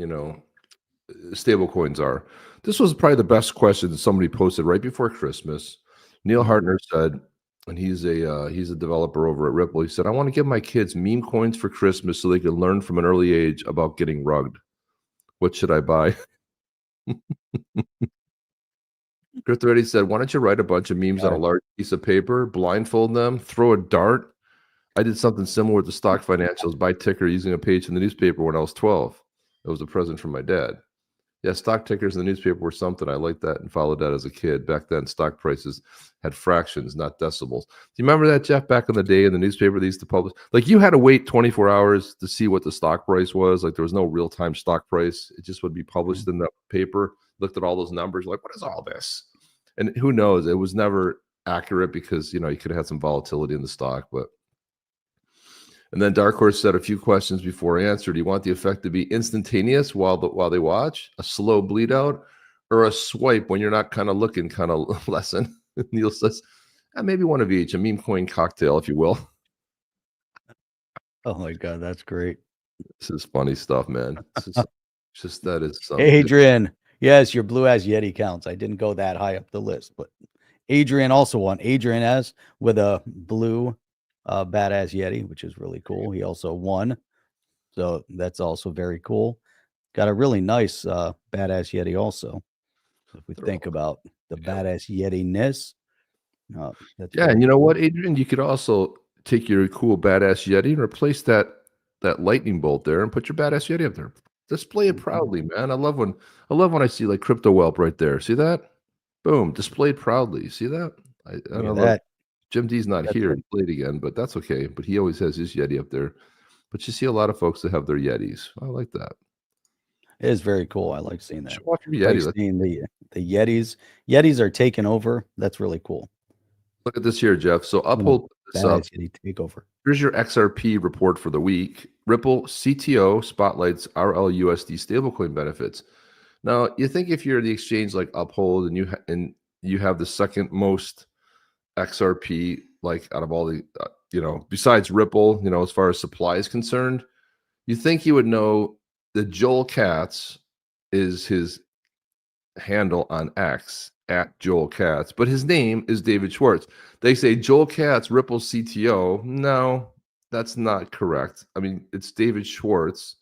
stable coins are. This was probably the best question that somebody posted right before Christmas. Neil Hartner said, and he's a developer over at Ripple. He said, "I want to give my kids meme coins for Christmas so they can learn from an early age about getting rugged. What should I buy?" Chris already said, "Why don't you write a bunch of memes on a large piece of paper, blindfold them, throw a dart?" I did something similar with the stock financials, buy ticker using a page in the newspaper when I was 12. It was a present from my dad. Yeah, stock tickers in the newspaper were something. I liked that and followed that as a kid. Back then, stock prices had fractions, not decimals. Do you remember that, Jeff? Back in the day in the newspaper, they used to publish. Like, you had to wait 24 hours to see what the stock price was. Like, there was no real-time stock price. It just would be published in the paper. Looked at all those numbers, like, what is all this? And who knows? It was never accurate because, you could have had some volatility in the stock, but. And then Dark Horse said a few questions before I answered. Do you want the effect to be instantaneous while they watch, a slow bleed out, or a swipe when you're not kind of looking kind of lesson? Neil says, maybe one of each, a meme coin cocktail, if you will. Oh my God, that's great. This is funny stuff, man. That is something. Adrian, yes, your blue ass Yeti counts. I didn't go that high up the list, but Adrian also won. Adrian S with a blue badass Yeti, which is really cool. He also won, so that's also very cool. Got a really nice badass Yeti also. So if we think about the badass Yeti-ness, and you know what, Adrian, you could also take your cool badass Yeti and replace that lightning bolt there and put your badass Yeti up there. Display it proudly, man. I love when I see like Crypto Whelp right there. See that? Boom, displayed proudly. See that? I don't know. Jim D's not here. He played again, but that's okay. But he always has his Yeti up there. But you see a lot of folks that have their Yetis. I like that. It is very cool. I like seeing that. Show off your Yeti. Like seeing the Yetis. Yetis are taking over. That's really cool. Look at this here, Jeff. So Uphold this up. Yeti takeover. Here's your XRP report for the week. Ripple CTO spotlights RLUSD stablecoin benefits. Now, you think if you're the exchange like Uphold and you have the second most XRP, like out of all the, besides Ripple, as far as supply is concerned, you think you would know that Joel Katz is his handle on X at Joel Katz, but his name is David Schwartz. They say Joel Katz, Ripple CTO. No, that's not correct. I mean, it's David Schwartz.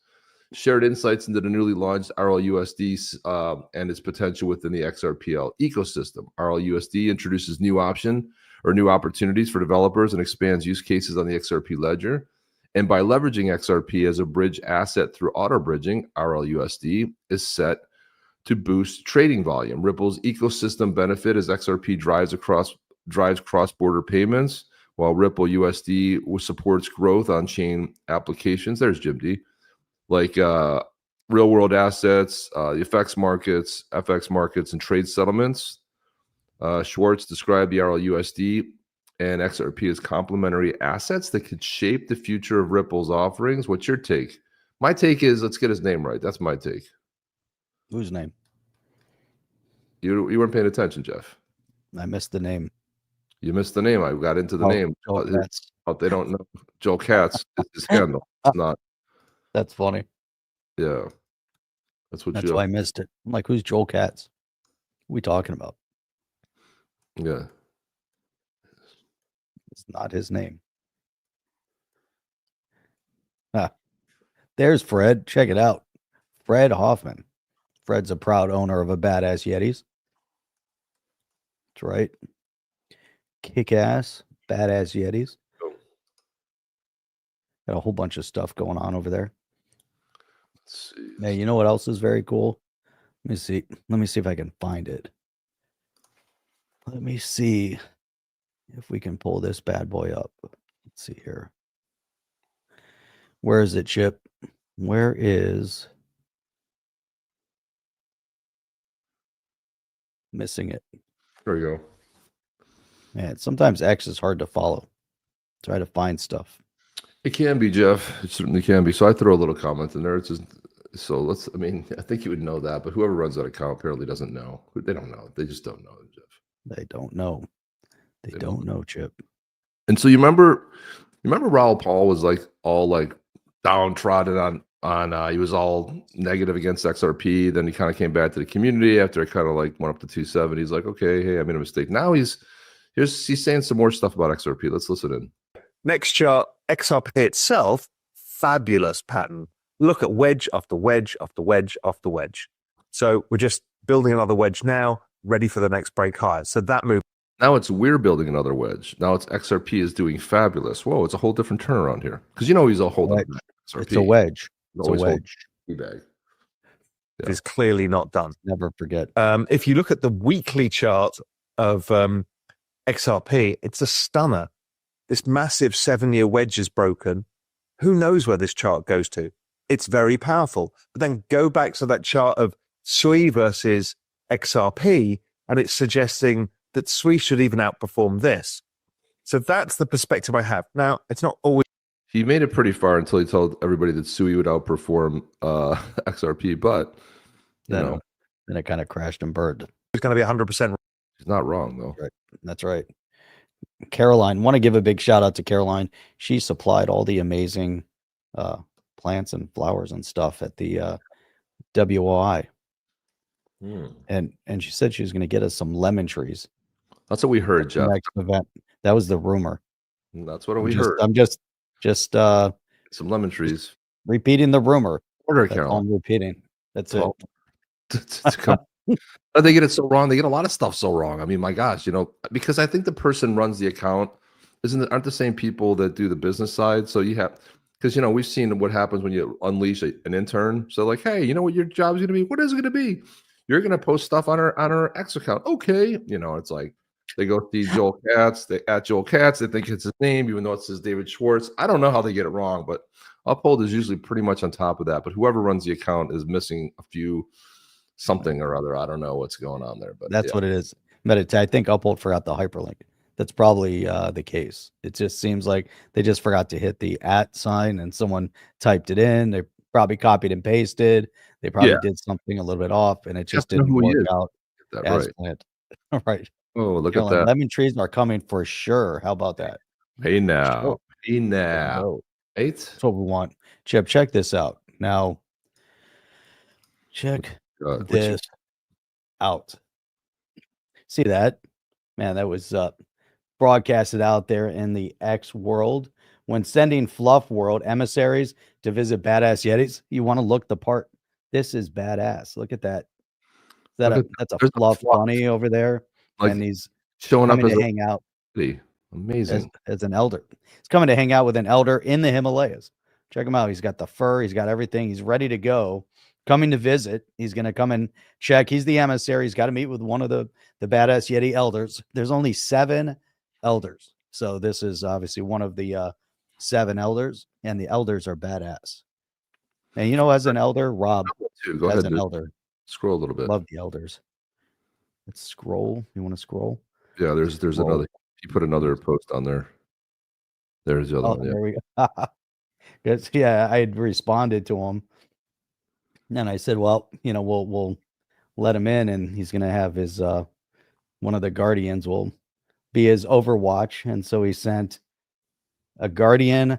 Shared insights into the newly launched RLUSD and its potential within the XRPL ecosystem. RLUSD introduces new opportunities for developers and expands use cases on the XRP ledger. And by leveraging XRP as a bridge asset through auto bridging, RLUSD is set to boost trading volume. Ripple's ecosystem benefit as XRP drives cross-border payments, while Ripple USD supports growth on chain applications. There's Jim D. Like real-world assets, the FX markets, and trade settlements. Schwartz described the RLUSD and XRP as complementary assets that could shape the future of Ripple's offerings. What's your take? My take is let's get his name right. That's my take. Whose name? You weren't paying attention, Jeff. I missed the name. You missed the name. I got into the name. But they don't know. Joel Katz is his handle. It's not. That's funny. Yeah. That's why I missed it. I'm like, who's Joel Katz? What are we talking about? Yeah. It's not his name. There's Fred. Check it out. Fred Hoffman. Fred's a proud owner of a badass Yetis. That's right. Kick-ass, badass Yetis. Got a whole bunch of stuff going on over there. Let's see. Hey, you know what else is very cool? Let me see. Let me see if I can find it. Let me see if we can pull this bad boy up. Let's see here. Where is it, Chip? Where is... Missing it. There we go. Man, sometimes X is hard to follow. Try to find stuff. It can be, Jeff. It certainly can be. So I throw a little comment in there. It's just, I think you would know that, but whoever runs that account apparently doesn't know. They don't know. They just don't know, Jeff. They don't know. They don't know, Chip. And so you remember Raoul Paul was like all like downtrodden on he was all negative against XRP. Then he kind of came back to the community after it kind of like went up to 270. He's like, okay, hey, I made a mistake. Now he's saying some more stuff about XRP. Let's listen in. Next chart, XRP itself, fabulous pattern. Look at wedge after wedge after wedge after wedge. So we're just building another wedge now, ready for the next break higher. So that move. Now we're building another wedge. Now it's XRP is doing fabulous. Whoa, it's a whole different turnaround here. Because he's all holding XRP. It's a wedge. It's a wedge. Bag. It is clearly not done. Never forget. If you look at the weekly chart of XRP, it's a stunner. This massive 7-year wedge is broken. Who knows where this chart goes to? It's very powerful. But then go back to that chart of SUI versus XRP, and it's suggesting that SUI should even outperform this. So that's the perspective I have. Now, it's not always. He made it pretty far until he told everybody that SUI would outperform XRP, but then it kind of crashed and burned. It's going to be 100%. He's not wrong, though. Right. That's right. Caroline, want to give a big shout out to Caroline. She supplied all the amazing plants and flowers and stuff at the WOI. And she said she was going to get us some lemon trees. That's what we heard, Jeff. Next event. That was the rumor. That's what we heard. I'm just some lemon trees. Repeating the rumor. Order That's all I'm repeating. That's it. They get it so wrong. They get a lot of stuff so wrong. I mean, my gosh, because I think the person runs the account aren't the same people that do the business side. So you have, because we've seen what happens when you unleash an intern. So like, hey, you know what your job's going to be? What is it going to be? You're going to post stuff on our X account. Okay, it's like. They go see Joel Katz. They at Joel Katz. They think it's his name, even though it says David Schwartz. I don't know how they get it wrong, but Uphold is usually pretty much on top of that. But whoever runs the account is missing a few something or other. I don't know what's going on there, but that's what it is. But I think Uphold forgot the hyperlink. that's probably the case. It just seems like they just forgot to hit the @ sign and someone typed it in. They probably copied and pasted. They probably Yeah. did something a little bit off, and it You have just to know didn't who he work is. out Get that as right. planned. Right. Oh, look at Carolyn, that. lemon trees are coming for sure. How about that? Hey For now. sure. Hey There you now. go. Right? That's what we want. Chip, check this out. Now, check What you this out. See that? Man, that was broadcasted out there in the X world. When sending fluff world emissaries to visit badass Yetis, you want to look the part. This is badass. Look at that. look at That's a there's a fluff fluff, bunny over there, like, and he's showing up coming as to a hang out lady. Amazing. as an elder. He's coming to hang out with an elder in the Himalayas. Check him out. He's got the fur. He's got everything. He's ready to go. Coming to visit. He's going to come and check. He's the emissary. He's got to meet with one of the badass Yeti elders. There's only 7 elders. So this is obviously one of the 7 elders, and the elders are badass. And you know, as an elder, Rob, Go as ahead, an dude. elder, Scroll a little bit. love the elders. Let's scroll. You want to scroll? Yeah, there's Scroll. another. You put another post on there. There's the other Oh, one. Yeah. there we go. Yes, yeah, I had responded to him, and I said, "Well, you know, we'll let him in, and he's gonna have his one of the guardians will be his Overwatch." And so he sent a guardian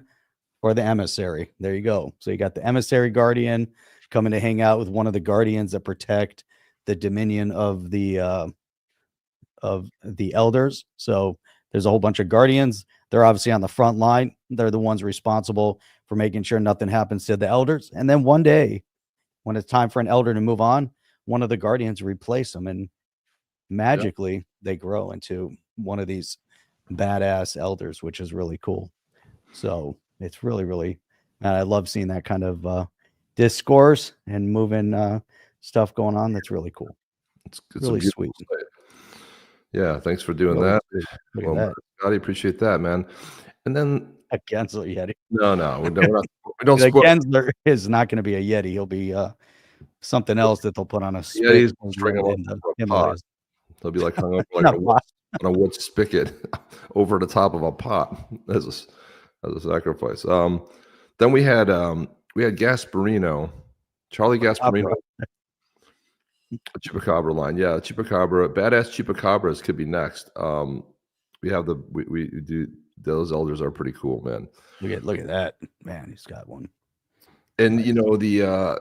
or the emissary. There you go. So you got the emissary guardian coming to hang out with one of the guardians that protect the dominion of the elders. So there's a whole bunch of guardians. They're obviously on the front line. They're the ones responsible for making sure nothing happens to the elders. And then one day, when it's time for an elder to move on, one of the guardians replace them, and magically they grow into one of these badass elders, which is really cool. So it's really, and I love seeing that kind of discourse and moving stuff going on. That's really cool. It's really a beautiful sweet. site. Yeah, thanks for doing Really that. sweet. Look Well, at that. Scotty, appreciate that, man. And then A Gensler Yeti. no, we don't The spoil. Gensler is not going to be a Yeti. He'll be something else that they'll put on a spit Yetis in string him the up over a pot. Himalayas. They'll be like hung up like Not on pot. a wood spigot over the top of a pot as a sacrifice. Then we had Gasparino, Charlie Gasparino, a Chupacabra line. Yeah, Chupacabra, badass Chupacabras could be next. We have we do those elders are pretty cool, man. Look at that, man. He's got one. And you know the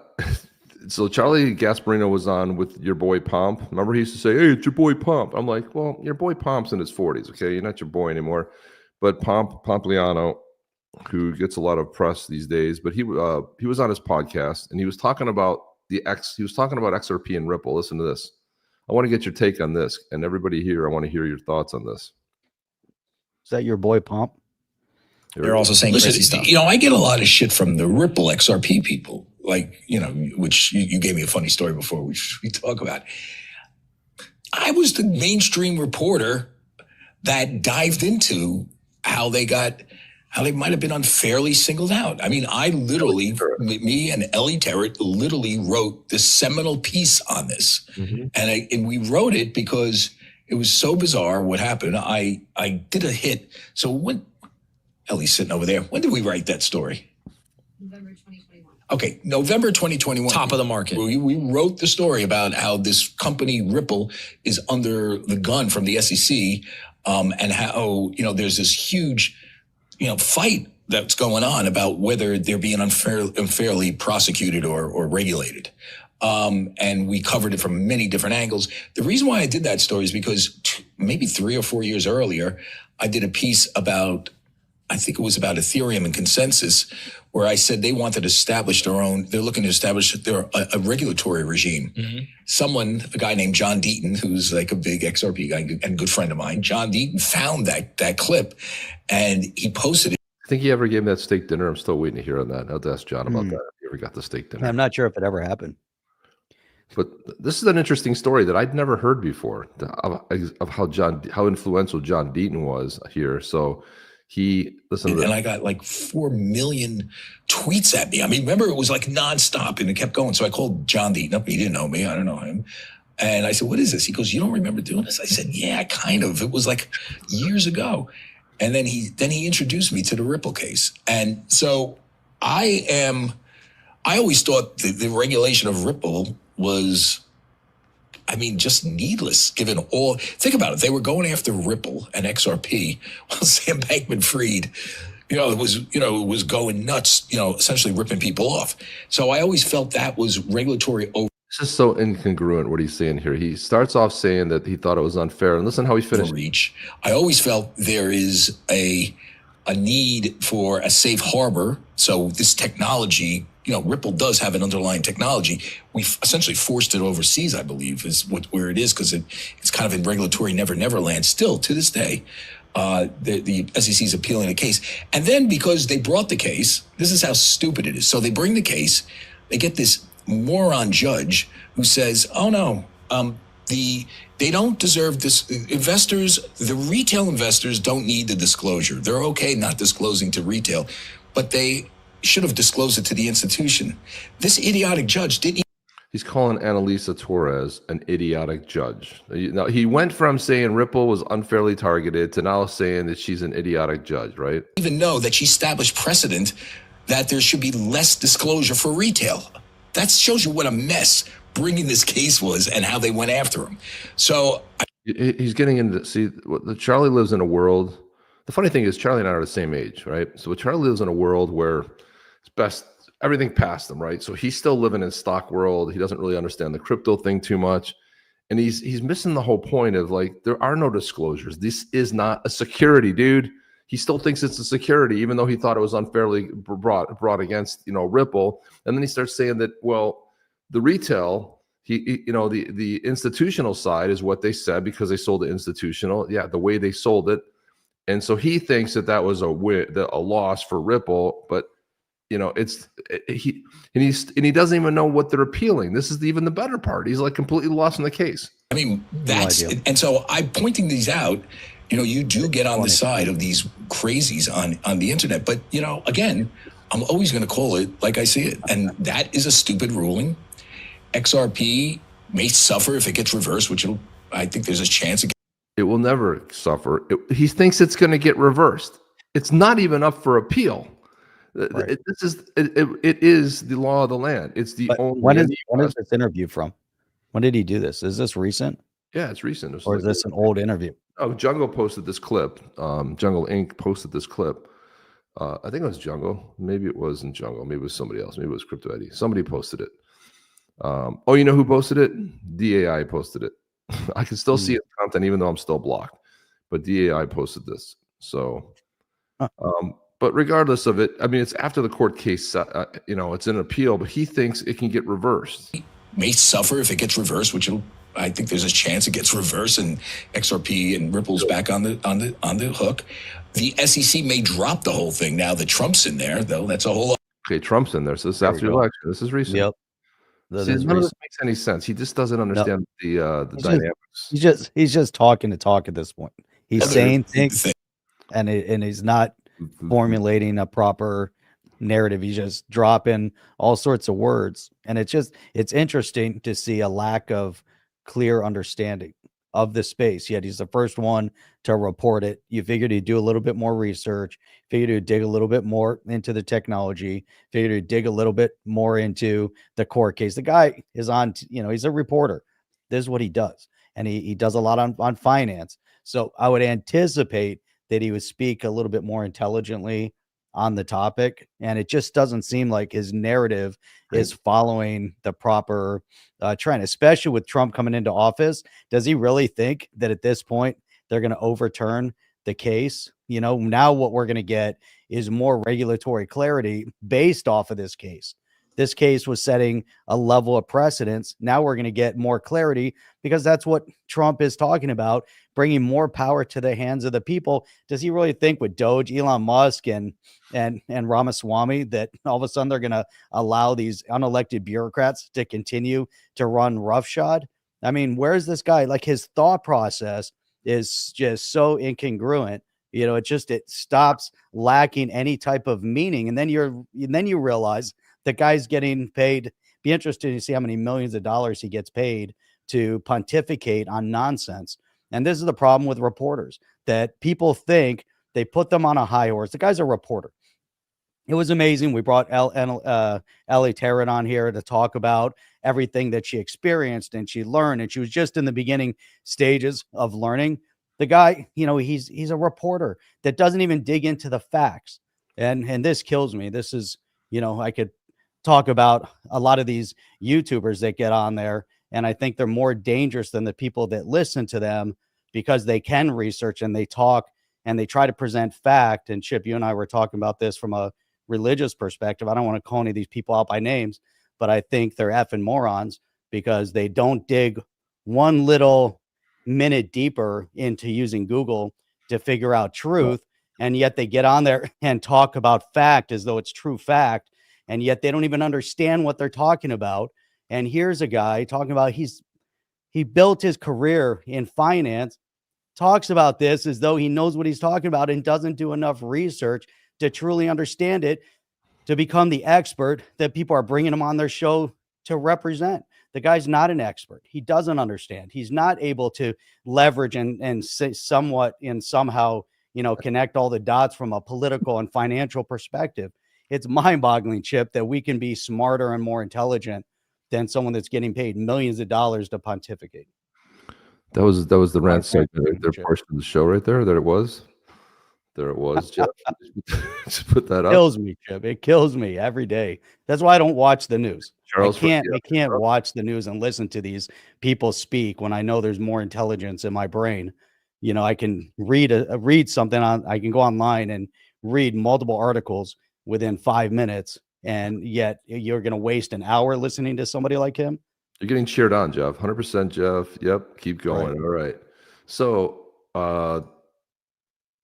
so Charlie Gasparino was on with your boy Pomp. Remember he used to say, "Hey, it's your boy Pomp." I'm like, well, your boy Pomp's in his 40s, okay? You're not your boy anymore. But Pompliano, who gets a lot of press these days, but he was on his podcast and he was talking about XRP and Ripple. Listen to this. I want to get your take on this, and everybody here, I want to hear your thoughts on this. Is that your boy Pomp? They're also saying crazy stuff. You know, I get a lot of shit from the Ripple XRP people, like, you know, which you gave me a funny story before, which we talk about. I was the mainstream reporter that dived into how they might have been unfairly singled out. I mean, I literally, me and Ellie Terrett literally wrote this seminal piece on this. Mm-hmm. And we wrote it because it was so bizarre what happened. I did a hit. So when Ellie's sitting over there, when did we write that story? November 2021. Okay, November 2021. Top of the market. We wrote the story about how this company Ripple is under the gun from the SEC, and how, you know, there's this huge, you know, fight that's going on about whether they're being unfairly prosecuted or regulated. And we covered it from many different angles. The reason why I did that story is because maybe 3 or 4 years earlier, I did a piece about, I think it was about Ethereum and consensus, where I said they wanted to establish they're looking to establish a regulatory regime. Mm-hmm. A guy named John Deaton, who's like a big XRP guy and good friend of mine, John Deaton found that clip and he posted it. I think he ever gave me that steak dinner. I'm still waiting to hear on that. I'll have to ask John about that. If he ever got the steak dinner. I'm not sure if it ever happened. But this is an interesting story that I'd never heard before of how influential John Deaton was here. So and I got like 4 million tweets at me. I mean, remember, it was like nonstop and it kept going. So I called John Deaton up. He didn't know me. I don't know him. And I said, what is this? He goes, you don't remember doing this? I said, yeah, kind of. It was like years ago. And then he introduced me to the Ripple case. And so I always thought the regulation of Ripple was, I mean, just needless given all, think about it. They were going after Ripple and XRP while Sam Bankman-Fried, it was going nuts, essentially ripping people off. So I always felt that was regulatory over. This is so incongruent what he's saying here. He starts off saying that he thought it was unfair, and listen how he finished. Overreach. I always felt there is a need for a safe harbor. So this technology, Ripple does have an underlying technology. We've essentially forced it overseas, I believe, is where it is, because it's kind of in regulatory never land still to this day. The SEC is appealing the case. And then because they brought the case, this is how stupid it is. So they bring the case, they get this moron judge who says, oh no, they don't deserve this. Investors, the retail investors don't need the disclosure. They're okay not disclosing to retail, but they should have disclosed it to the institution. This idiotic judge didn't. He's calling Annalisa Torres an idiotic judge. Now, he went from saying Ripple was unfairly targeted to now saying that she's an idiotic judge, right? Even know that she established precedent that there should be less disclosure for retail. That shows you what a mess bringing this case was and how they went after him. So he's getting into, see, Charlie lives in a world. The funny thing is Charlie and I are the same age, right? So Charlie lives in a world where it's best, everything passed him, right? So he's still living in stock world. He doesn't really understand the crypto thing too much. And he's missing the whole point of, like, there are no disclosures. This is not a security, dude. He still thinks it's a security, even though he thought it was unfairly brought against, Ripple. And then he starts saying that, well, the retail, the institutional side is what they said because they sold it institutional. Yeah, the way they sold it. And so he thinks that was a loss for Ripple, but he doesn't even know what they're appealing. This is even the better part. He's like completely lost in the case. I mean, and so I'm pointing these out. You do get on the side of these crazies on the internet, but again, I'm always going to call it like I see it, and that is a stupid ruling. XRP may suffer if it gets reversed, which I think there's a chance. It will never suffer. He thinks it's going to get reversed. It's not even up for appeal. Right. It is the law of the land. It's the only. When is this interview from? When did he do this? Is this recent? Yeah, it's recent. Or is this an old interview? Oh, Jungle posted this clip. Jungle Inc. posted this clip. I think it was Jungle. Maybe it wasn't Jungle. Maybe it was somebody else. Maybe it was Crypto Eddie. Somebody posted it. Oh, you know who posted it? DAI posted it. I can still see its content even though I'm still blocked. But DAI posted this. So, but regardless of it, I mean, it's after the court case. It's an appeal, but he thinks it can get reversed. May suffer if it gets reversed, which I think there's a chance it gets reversed and XRP and Ripple's back on the hook. The SEC may drop the whole thing now that Trump's in there, though. That's a whole. Okay, Trump's in there, so this is after the election. This is recent. Yep. None of this makes any sense. He just doesn't understand the dynamics. He's just talking to talk at this point. He's saying things, and he's not formulating a proper narrative. He's just dropping all sorts of words, and it's interesting to see a lack of clear understanding of the space. Yet he's the first one to report it. You figured he'd do a little bit more research, figured he'd dig a little bit more into the technology, figured he'd dig a little bit more into the court case. The guy is on, he's a reporter. This is what he does. And he does a lot on finance. So I would anticipate that he would speak a little bit more intelligently on the topic. And it just doesn't seem like his narrative is following the proper trend, especially with Trump coming into office. Does he really think that at this point they're going to overturn the case? Now what we're going to get is more regulatory clarity based off of this case. This case was setting a level of precedence. Now we're going to get more clarity because that's what Trump is talking about, bringing more power to the hands of the people. Does he really think with Doge, Elon Musk, and Ramaswamy that all of a sudden they're going to allow these unelected bureaucrats to continue to run roughshod? I mean, where's this guy? Like, his thought process is just so incongruent. It stops lacking any type of meaning. And then you realize the guy's getting paid. Be interested to see how many millions of dollars he gets paid to pontificate on nonsense. And this is the problem with reporters, that people think they put them on a high horse. The guy's a reporter. It was amazing. We brought Ellie Tarrant on here to talk about everything that she experienced and she learned. And she was just in the beginning stages of learning. The guy, you know, he's a reporter that doesn't even dig into the facts. And this kills me. This is, you know, I could talk about a lot of these YouTubers that get on there, and I think they're more dangerous than the people that listen to them because they can research and they talk and they try to present fact. And Chip, you and I were talking about this from a religious perspective. I don't want to call any of these people out by names, but I think they're effing morons because they don't dig one little minute deeper into using Google to figure out truth. And yet they get on there and talk about fact as though it's true fact. And yet they don't even understand what they're talking about. And here's a guy talking about he built his career in finance, talks about this as though he knows what he's talking about and doesn't do enough research to truly understand it, to become the expert that people are bringing him on their show to represent. The guy's not an expert. He doesn't understand. He's not able to leverage and say somewhat and somehow, you know, connect all the dots from a political and financial perspective. It's mind-boggling, Chip, that we can be smarter and more intelligent than someone that's getting paid millions of dollars to pontificate. That was the rant segment, their portion of the show right there. There it was, Jeff. Just put that up. Kills me, Chip. It kills me every day. That's why I don't watch the news. Charles, I can't watch the news and listen to these people speak when I know there's more intelligence in my brain. You know, I can read something on. I can go online and read multiple articles within 5 minutes, and yet you're going to waste an hour listening to somebody like him. You're getting cheered on, Jeff. 100%, Jeff. Yep. Keep going. Right. All right. So,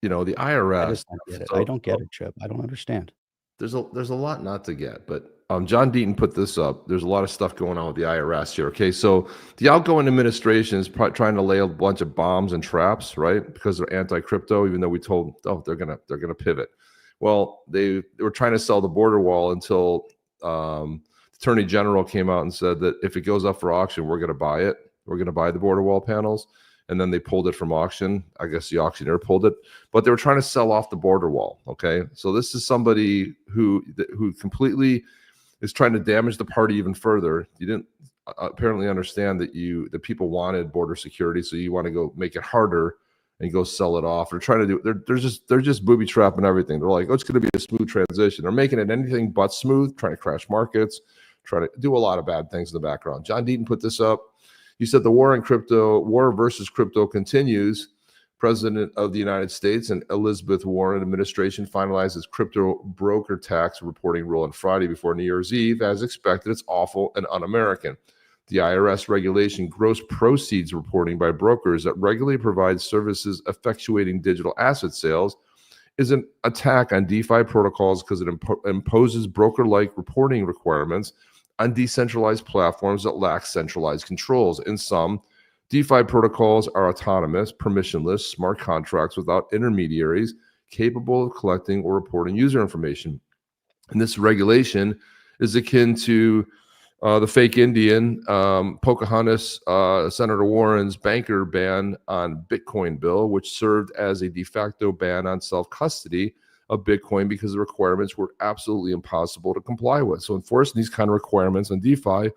you know, the IRS. I just don't get it. I don't get it, Chip. I don't understand. There's a lot not to get, but John Deaton put this up. There's a lot of stuff going on with the IRS here. Okay, so the outgoing administration is trying to lay a bunch of bombs and traps, right? Because they're anti-crypto, even though we told, they're gonna pivot. Well, they were trying to sell the border wall until the Attorney General came out and said that if it goes up for auction, we're going to buy it. We're going to buy the border wall panels. And then they pulled it from auction. I guess the auctioneer pulled it, but they were trying to sell off the border wall. Okay, so this is somebody who completely is trying to damage the party even further. You didn't apparently understand that people wanted border security, so you want to go make it harder and go sell it off. They're trying to do. They're just booby trapping everything. They're like, oh, it's going to be a smooth transition. They're making it anything but smooth. Trying to crash markets. Trying to do a lot of bad things in the background. John Deaton put this up. He said the war versus crypto continues. President of the United States and Elizabeth Warren administration finalizes crypto broker tax reporting rule on Friday before New Year's Eve. As expected, it's awful and un-American. The IRS regulation gross proceeds reporting by brokers that regularly provide services effectuating digital asset sales is an attack on DeFi protocols because it imposes broker-like reporting requirements on decentralized platforms that lack centralized controls. In some, DeFi protocols are autonomous, permissionless, smart contracts without intermediaries capable of collecting or reporting user information. And this regulation is akin to the fake Indian, Pocahontas, Senator Warren's banker ban on Bitcoin bill, which served as a de facto ban on self-custody of Bitcoin because the requirements were absolutely impossible to comply with. So enforcing these kind of requirements on DeFi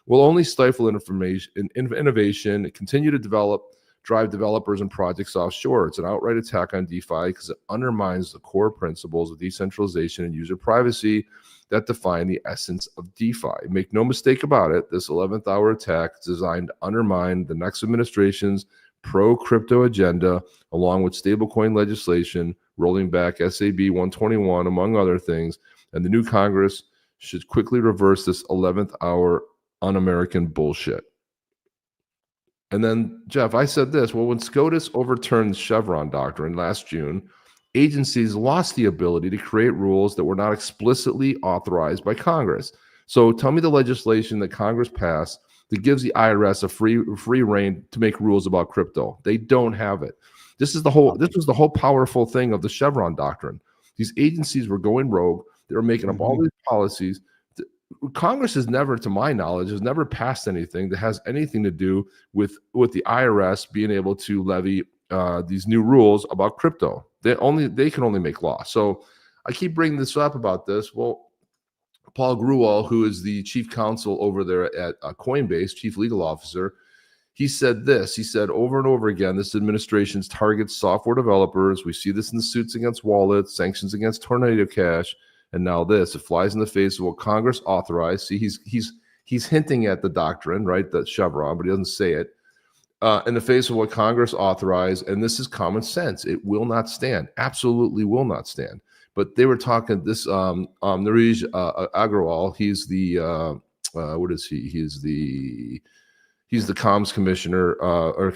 will only stifle innovation, continue to drive developers and projects offshore. It's an outright attack on DeFi because it undermines the core principles of decentralization and user privacy that define the essence of DeFi. Make no mistake about it, this 11th hour attack is designed to undermine the next administration's pro-crypto agenda, along with stablecoin legislation, rolling back SAB 121, among other things, and the new Congress should quickly reverse this 11th hour un-American bullshit. And then, Jeff, I said this, well, when SCOTUS overturned the Chevron doctrine last June, agencies lost the ability to create rules that were not explicitly authorized by Congress. So tell me the legislation that Congress passed that gives the IRS a free rein to make rules about crypto. They don't have it. This was the whole powerful thing of the Chevron doctrine. These agencies were going rogue. They were making up all these policies Congress has never, to my knowledge, has never passed anything that has anything to do with the IRS being able to levy these new rules about crypto. They can only make law. So I keep bringing this up about this. Well, Paul Grewal, who is the chief counsel over there at Coinbase, chief legal officer, he said this. He said over and over again, this administration's targets software developers. We see this in the suits against wallets, sanctions against Tornado Cash, and now this. It flies in the face of what Congress authorized. See, he's hinting at the doctrine, right? That Chevron, but he doesn't say it. In the face of what Congress authorized, and this is common sense. It will not stand. Absolutely will not stand. But they were talking this Nareej Agrawal. He's the what is he? He's the comms commissioner or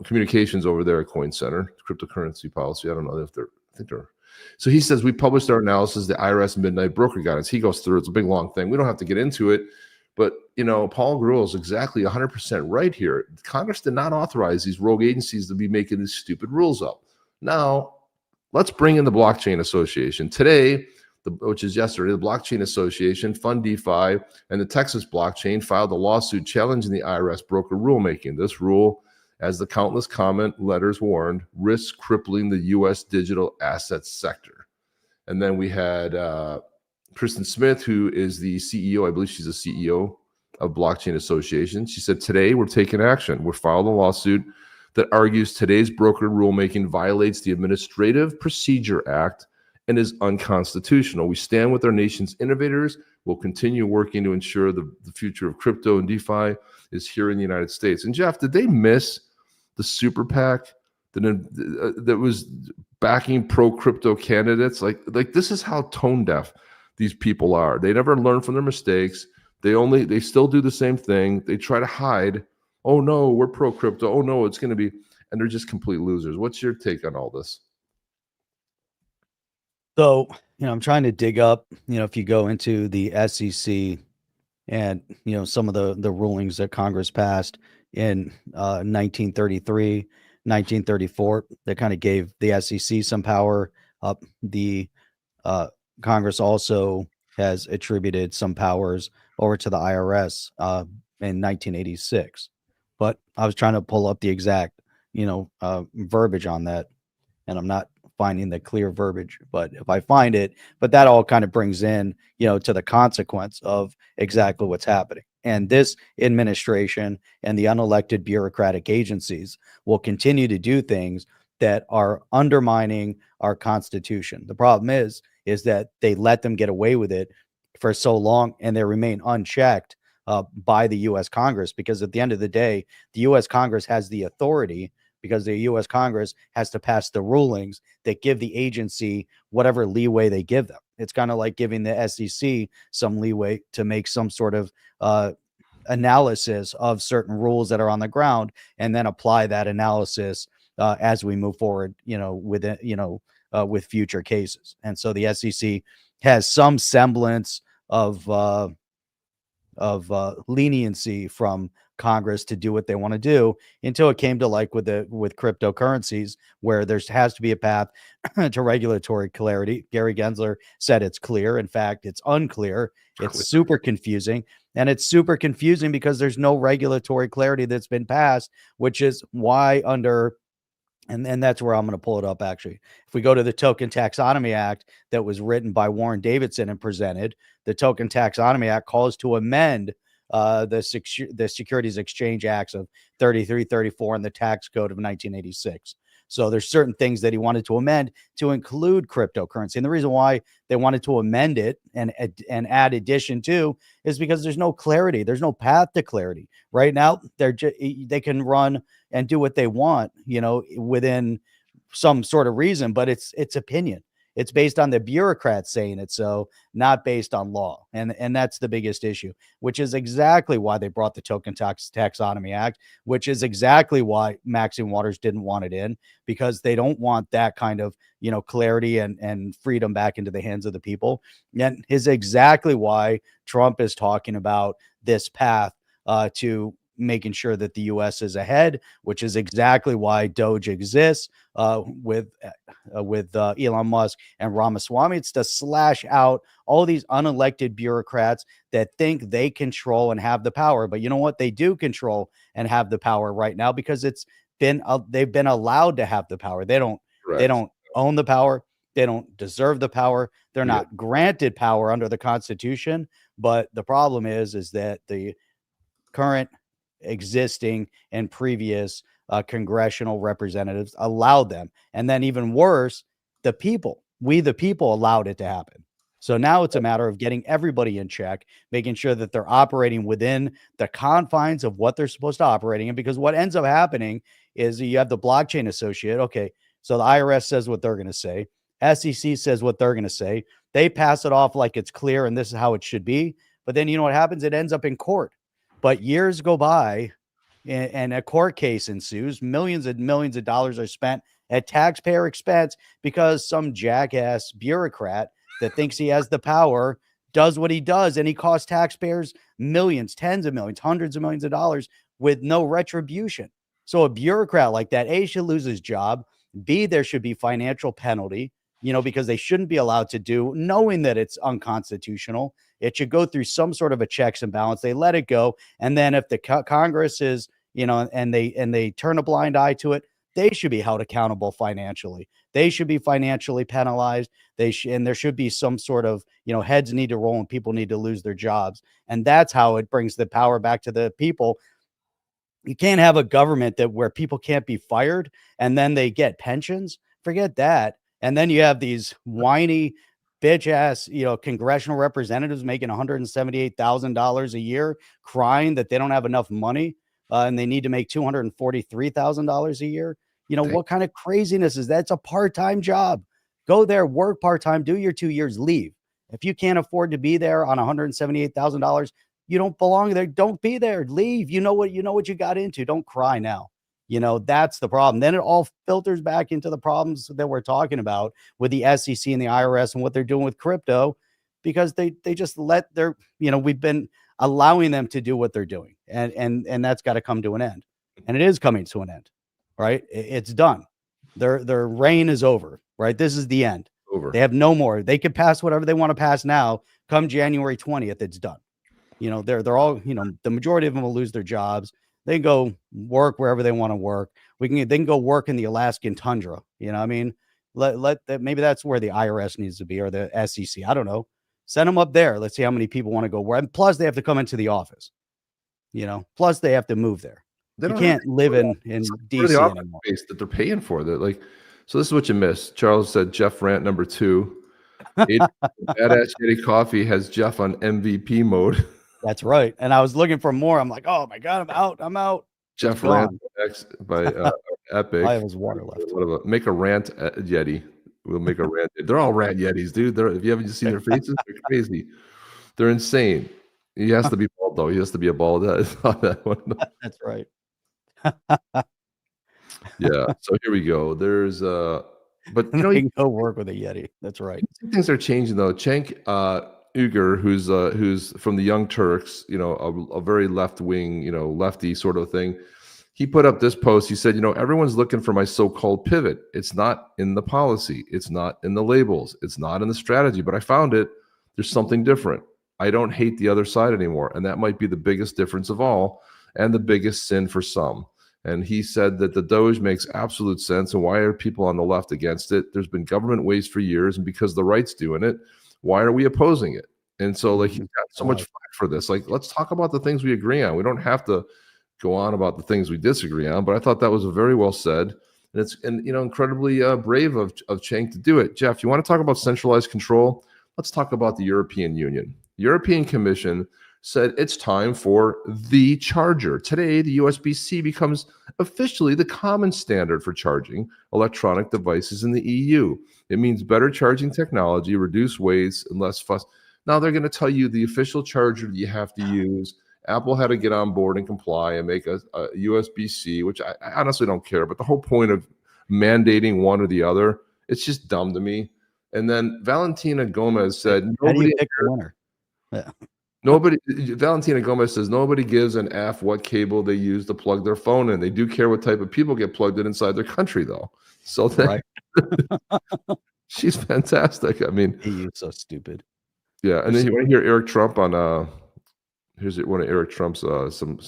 communications over there at Coin Center, cryptocurrency policy. I don't know if I think they're. So he says, we published our analysis, the IRS Midnight Broker Guidance. He goes through, it's a big, long thing. We don't have to get into it. But, Paul Grewal is exactly 100% right here. Congress did not authorize these rogue agencies to be making these stupid rules up. Now, let's bring in the Blockchain Association. Today, which is yesterday, the Blockchain Association, Fund DeFi, and the Texas Blockchain filed a lawsuit challenging the IRS broker rulemaking. This rule, as the countless comment letters warned, risks crippling the U.S. digital assets sector. And then we had Kristen Smith, who is the CEO, I believe she's the CEO of Blockchain Association. She said, today we're taking action. We're filing a lawsuit that argues today's broker rulemaking violates the Administrative Procedure Act and is unconstitutional. We stand with our nation's innovators. We'll continue working to ensure the future of crypto and DeFi is here in the United States. And Jeff, did they miss the super PAC that was backing pro-crypto candidates? Like this is how tone deaf these people are. They never learn from their mistakes. They still do the same thing. They try to hide. Oh no, we're pro-crypto. Oh no, it's going to be, and they're just complete losers. What's your take on all this? So, I'm trying to dig up, if you go into the SEC and, some of the rulings that Congress passed in 1933, 1934, that kind of gave the SEC some power. The Congress also has attributed some powers over to the IRS in 1986. But I was trying to pull up the exact, verbiage on that, and I'm not finding the clear verbiage, but if I find it, but that all kind of brings in, to the consequence of exactly what's happening. And this administration and the unelected bureaucratic agencies will continue to do things that are undermining our Constitution. The problem is that they let them get away with it for so long, and they remain unchecked by the U.S. Congress, because at the end of the day, the U.S. Congress has the authority, because the U.S. Congress has to pass the rulings that give the agency whatever leeway they give them. It's kind of like giving the SEC some leeway to make some sort of analysis of certain rules that are on the ground, and then apply that analysis as we move forward, with future cases. And so the SEC has some semblance of leniency from Congress to do what they want to do, until it came to like with cryptocurrencies, where there has to be a path to regulatory clarity. Gary Gensler said it's clear. In fact, it's unclear. It's super confusing. And it's super confusing because there's no regulatory clarity that's been passed, which is why and that's where I'm going to pull it up. Actually, if we go to the Token Taxonomy Act that was written by Warren Davidson and presented, the Token Taxonomy Act calls to amend the Securities Exchange Acts of 33, 34, and the Tax Code of 1986. So there's certain things that he wanted to amend to include cryptocurrency. And the reason why they wanted to amend it and add addition to is because there's no clarity. There's no path to clarity. Right now, they can run and do what they want, within some sort of reason, but it's opinion. It's based on the bureaucrats saying it, so not based on law. And that's the biggest issue, which is exactly why they brought the Token Taxonomy Act, which is exactly why Maxine Waters didn't want it in, because they don't want that kind of, clarity and freedom back into the hands of the people. And is exactly why Trump is talking about this path to making sure that the U.S. is ahead, which is exactly why Doge exists with Elon Musk and Ramaswamy. It's to slash out all these unelected bureaucrats that think they control and have the power. But you know what? They do control and have the power right now because they've been allowed to have the power. They don't own the power. They don't deserve the power. They're not granted power under the Constitution. But the problem is that the current, existing, and previous congressional representatives allowed them. And then even worse, the people allowed it to happen. So now it's a matter of getting everybody in check, making sure that they're operating within the confines of what they're supposed to operate in. Because what ends up happening is you have the blockchain associate. Okay, so the IRS says what they're going to say. SEC says what they're going to say. They pass it off like it's clear and this is how it should be. But then you know what happens? It ends up in court. But years go by and a court case ensues. Millions and millions of dollars are spent at taxpayer expense because some jackass bureaucrat that thinks he has the power does what he does. And he costs taxpayers millions, tens of millions, hundreds of millions of dollars with no retribution. So a bureaucrat like that, A, should lose his job. B, there should be financial penalty, because they shouldn't be allowed to do, knowing that it's unconstitutional. It should go through some sort of a checks and balance. They let it go. And then if the Congress is, and they turn a blind eye to it, they should be held accountable financially. They should be financially penalized. And there should be some sort of, heads need to roll and people need to lose their jobs. And that's how it brings the power back to the people. You can't have a government where people can't be fired and then they get pensions. Forget that. And then you have these whiny bitch ass, congressional representatives making $178,000 a year, crying that they don't have enough money and they need to make $243,000 a year. What kind of craziness is that? It's a part-time job. Go there, work part-time, do your 2 years, leave. If you can't afford to be there on $178,000, you don't belong there. Don't be there. Leave. You know what you got into. Don't cry now. That's the problem. Then it all filters back into the problems that we're talking about with the SEC and the IRS and what they're doing with crypto, because they just let their, we've been allowing them to do what they're doing. And that's got to come to an end. And it is coming to an end, right? It's done. Their reign is over, right? This is the end. Over. They have no more. They could pass whatever they want to pass now. Come January 20th, it's done. They're all, the majority of them will lose their jobs. They can go work wherever they want to work. They can go work in the Alaskan tundra. Maybe that's where the IRS needs to be, or the SEC. I don't know. Send them up there. Let's see how many people want to go work. And plus they have to come into the office, plus they have to move there. You can't live in DC the anymore. Space that they're paying for that. So this is what you missed. Charles said, Jeff rant number 2. Badass Yeti Coffee has Jeff on MVP mode. That's right. And I was looking for more. I'm like, oh my God, I'm out. Jeff rant by Epic. I have his water left. Make a rant Yeti. We'll make a rant. They're all rant Yetis, dude. If you haven't seen their faces, they're crazy. They're insane. He has to be bald though. He has to be a bald. That one. That's right. Yeah. So here we go. There's but you can go work with a Yeti. That's right. Things are changing though. Cenk Uygur, who's from the Young Turks, a very left wing, lefty sort of thing. He put up this post. He said, everyone's looking for my so-called pivot. It's not in the policy. It's not in the labels. It's not in the strategy, but I found it. There's something different. I don't hate the other side anymore. And that might be the biggest difference of all and the biggest sin for some. And he said that the Doge makes absolute sense. And why are people on the left against it? There's been government waste for years. And because the right's doing it, why are we opposing it? And so he's got so much flack for this. Let's talk about the things we agree on. We don't have to go on about the things we disagree on, but I thought that was very well said. And it's incredibly brave of Cenk to do it. Jeff, you want to talk about centralized control? Let's talk about the European Union. The European Commission said it's time for the charger. Today, the USB-C becomes officially the common standard for charging electronic devices in the EU. It means better charging technology, reduced waste, and less fuss. Now they're going to tell you the official charger that you have to use. Apple had to get on board and comply and make a USB-C, which I honestly don't care. But the whole point of mandating one or the other, it's just dumb to me. And then Valentina Gomez said, how do you pick the winner? Yeah. Nobody, Valentina Gomez says, nobody gives an F what cable they use to plug their phone in. They do care what type of people get plugged in inside their country, though. So Right. she's fantastic. I mean, He's so stupid. yeah. And then you want to hear Eric Trump on here's one of Eric Trump's some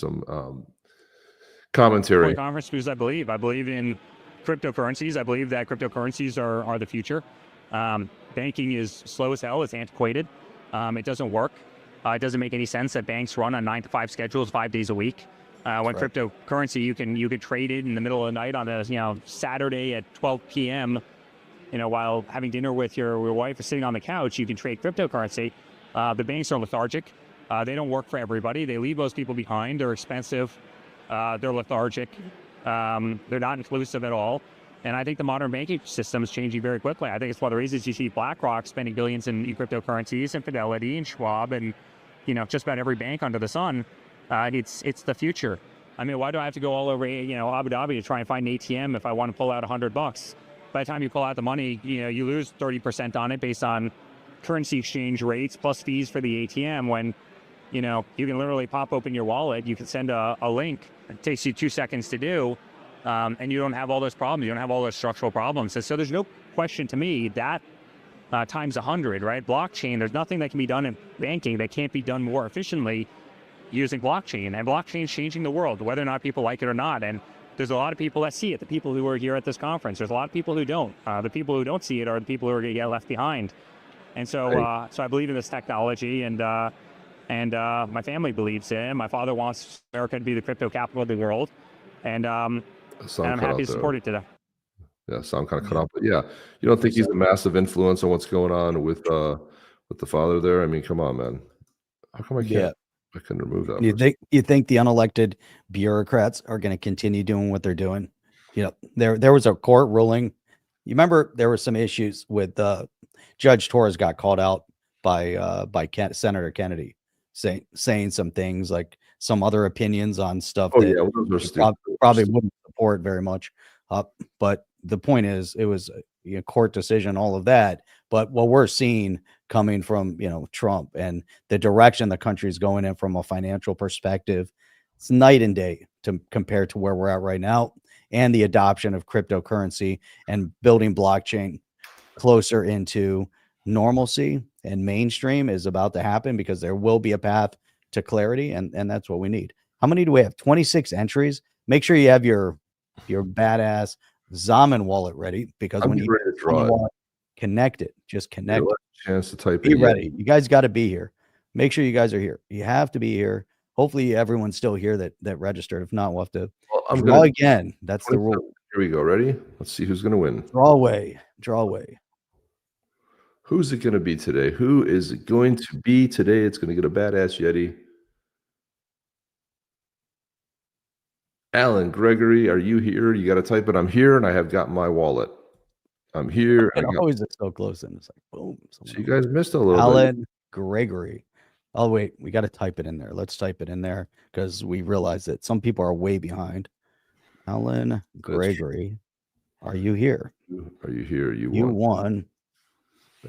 commentary. Conference, because I believe in cryptocurrencies. I believe that cryptocurrencies are the future. Banking is slow as hell. It's antiquated. It doesn't work. It doesn't make any sense that banks run on 9 to 5 schedules 5 days a week. When cryptocurrency, you can trade it in the middle of the night on a Saturday at 12 p.m. While having dinner with your wife or sitting on the couch, you can trade cryptocurrency. The banks are lethargic. They don't work for everybody. They leave those people behind. They're expensive. They're lethargic. They're not inclusive at all. And I think the modern banking system is changing very quickly. I think it's one of the reasons you see BlackRock spending billions in cryptocurrencies, and Fidelity and Schwab and just about every bank under the sun. It's the future. I mean, why do I have to go all over Abu Dhabi to try and find an ATM if I want to pull out $100? By the time you pull out the money, you lose 30% on it based on currency exchange rates plus fees for the ATM. When you can literally pop open your wallet, you can send a link. It takes you 2 seconds to do. And you don't have all those problems. You don't have all those structural problems. And so there's no question to me that times 100, right? Blockchain, there's nothing that can be done in banking that can't be done more efficiently using blockchain. And blockchain is changing the world, whether or not people like it or not. And there's a lot of people that see it, the people who are here at this conference. There's a lot of people who don't. The people who don't see it are the people who are going to get left behind. And so so I believe in this technology, and my family believes in it. My father wants America to be the crypto capital of the world. And I'm happy to support it today. Yeah, sound kind of cut off, but yeah, you don't think he's a massive influence on what's going on with the father there? I mean, come on, man. How come I can't? Yeah. I can remove that. You think the unelected bureaucrats are going to continue doing what they're doing? There was a court ruling. You remember there were some issues with Judge Torres got called out by Senator Kennedy saying some things, like some other opinions on stuff that probably wouldn't support very much. But the point is, it was a court decision, all of that. But what we're seeing coming from Trump and the direction the country is going in from a financial perspective, it's night and day compared to where we're at right now, and the adoption of cryptocurrency and building blockchain closer into normalcy and mainstream is about to happen, because there will be a path to clarity, and that's what we need. How many do we have? 26 entries. Make sure you have your badass Zaman wallet ready, because when you connect it, just connect it. Chance to type be ready. You guys got to be here. Make sure you guys are here. You have to be here. Hopefully everyone's still here that registered. If not, we'll have to draw again. That's the rule. Here we go. Ready? Let's see who's going to win. Draw away. Draw away. Who's it going to be today? Who is it going to be today? It's going to get a badass Yeti. Alan Gregory, are you here? You got to type it. I'm here, and I have got my wallet. I'm here. Always it's so close, and it's like boom. So you guys missed a little bit. Alan Gregory. Oh wait, we got to type it in there. Let's type it in there, because we realize that some people are way behind. Alan Gregory, are you here? Are you here? You won.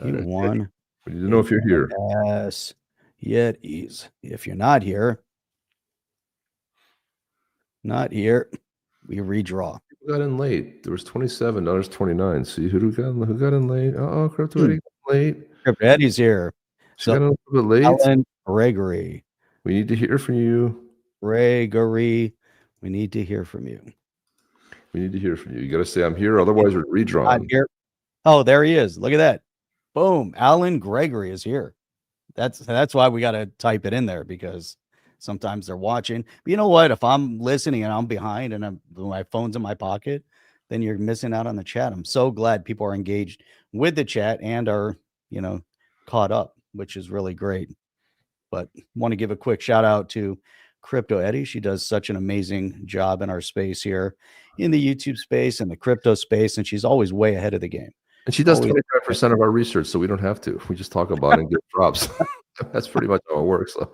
You won. We need to know if you're here. Yes. Yetis. If you're not here, we redraw. People got in late. There was 27. Now there's 29. See who got in late? Crypto Eddie got late. Crypto Eddie's here. She got in a little bit late. Alan Gregory. We need to hear from you. Gregory, we need to hear from you. We need to hear from you. You got to say I'm here, otherwise we're redrawing. Here. Oh, there he is. Look at that. Boom. Alan Gregory is here. That's why we got to type it in there, because sometimes they're watching. But you know what? If I'm listening and I'm behind and my phone's in my pocket, then you're missing out on the chat. I'm so glad people are engaged with the chat and are, caught up, which is really great. But want to give a quick shout out to Crypto Eddie. She does such an amazing job in our space here, in the YouTube space and the crypto space, and she's always way ahead of the game. And she does 25% of our research, so we don't have to. We just talk about it and get drops. That's pretty much how it works. So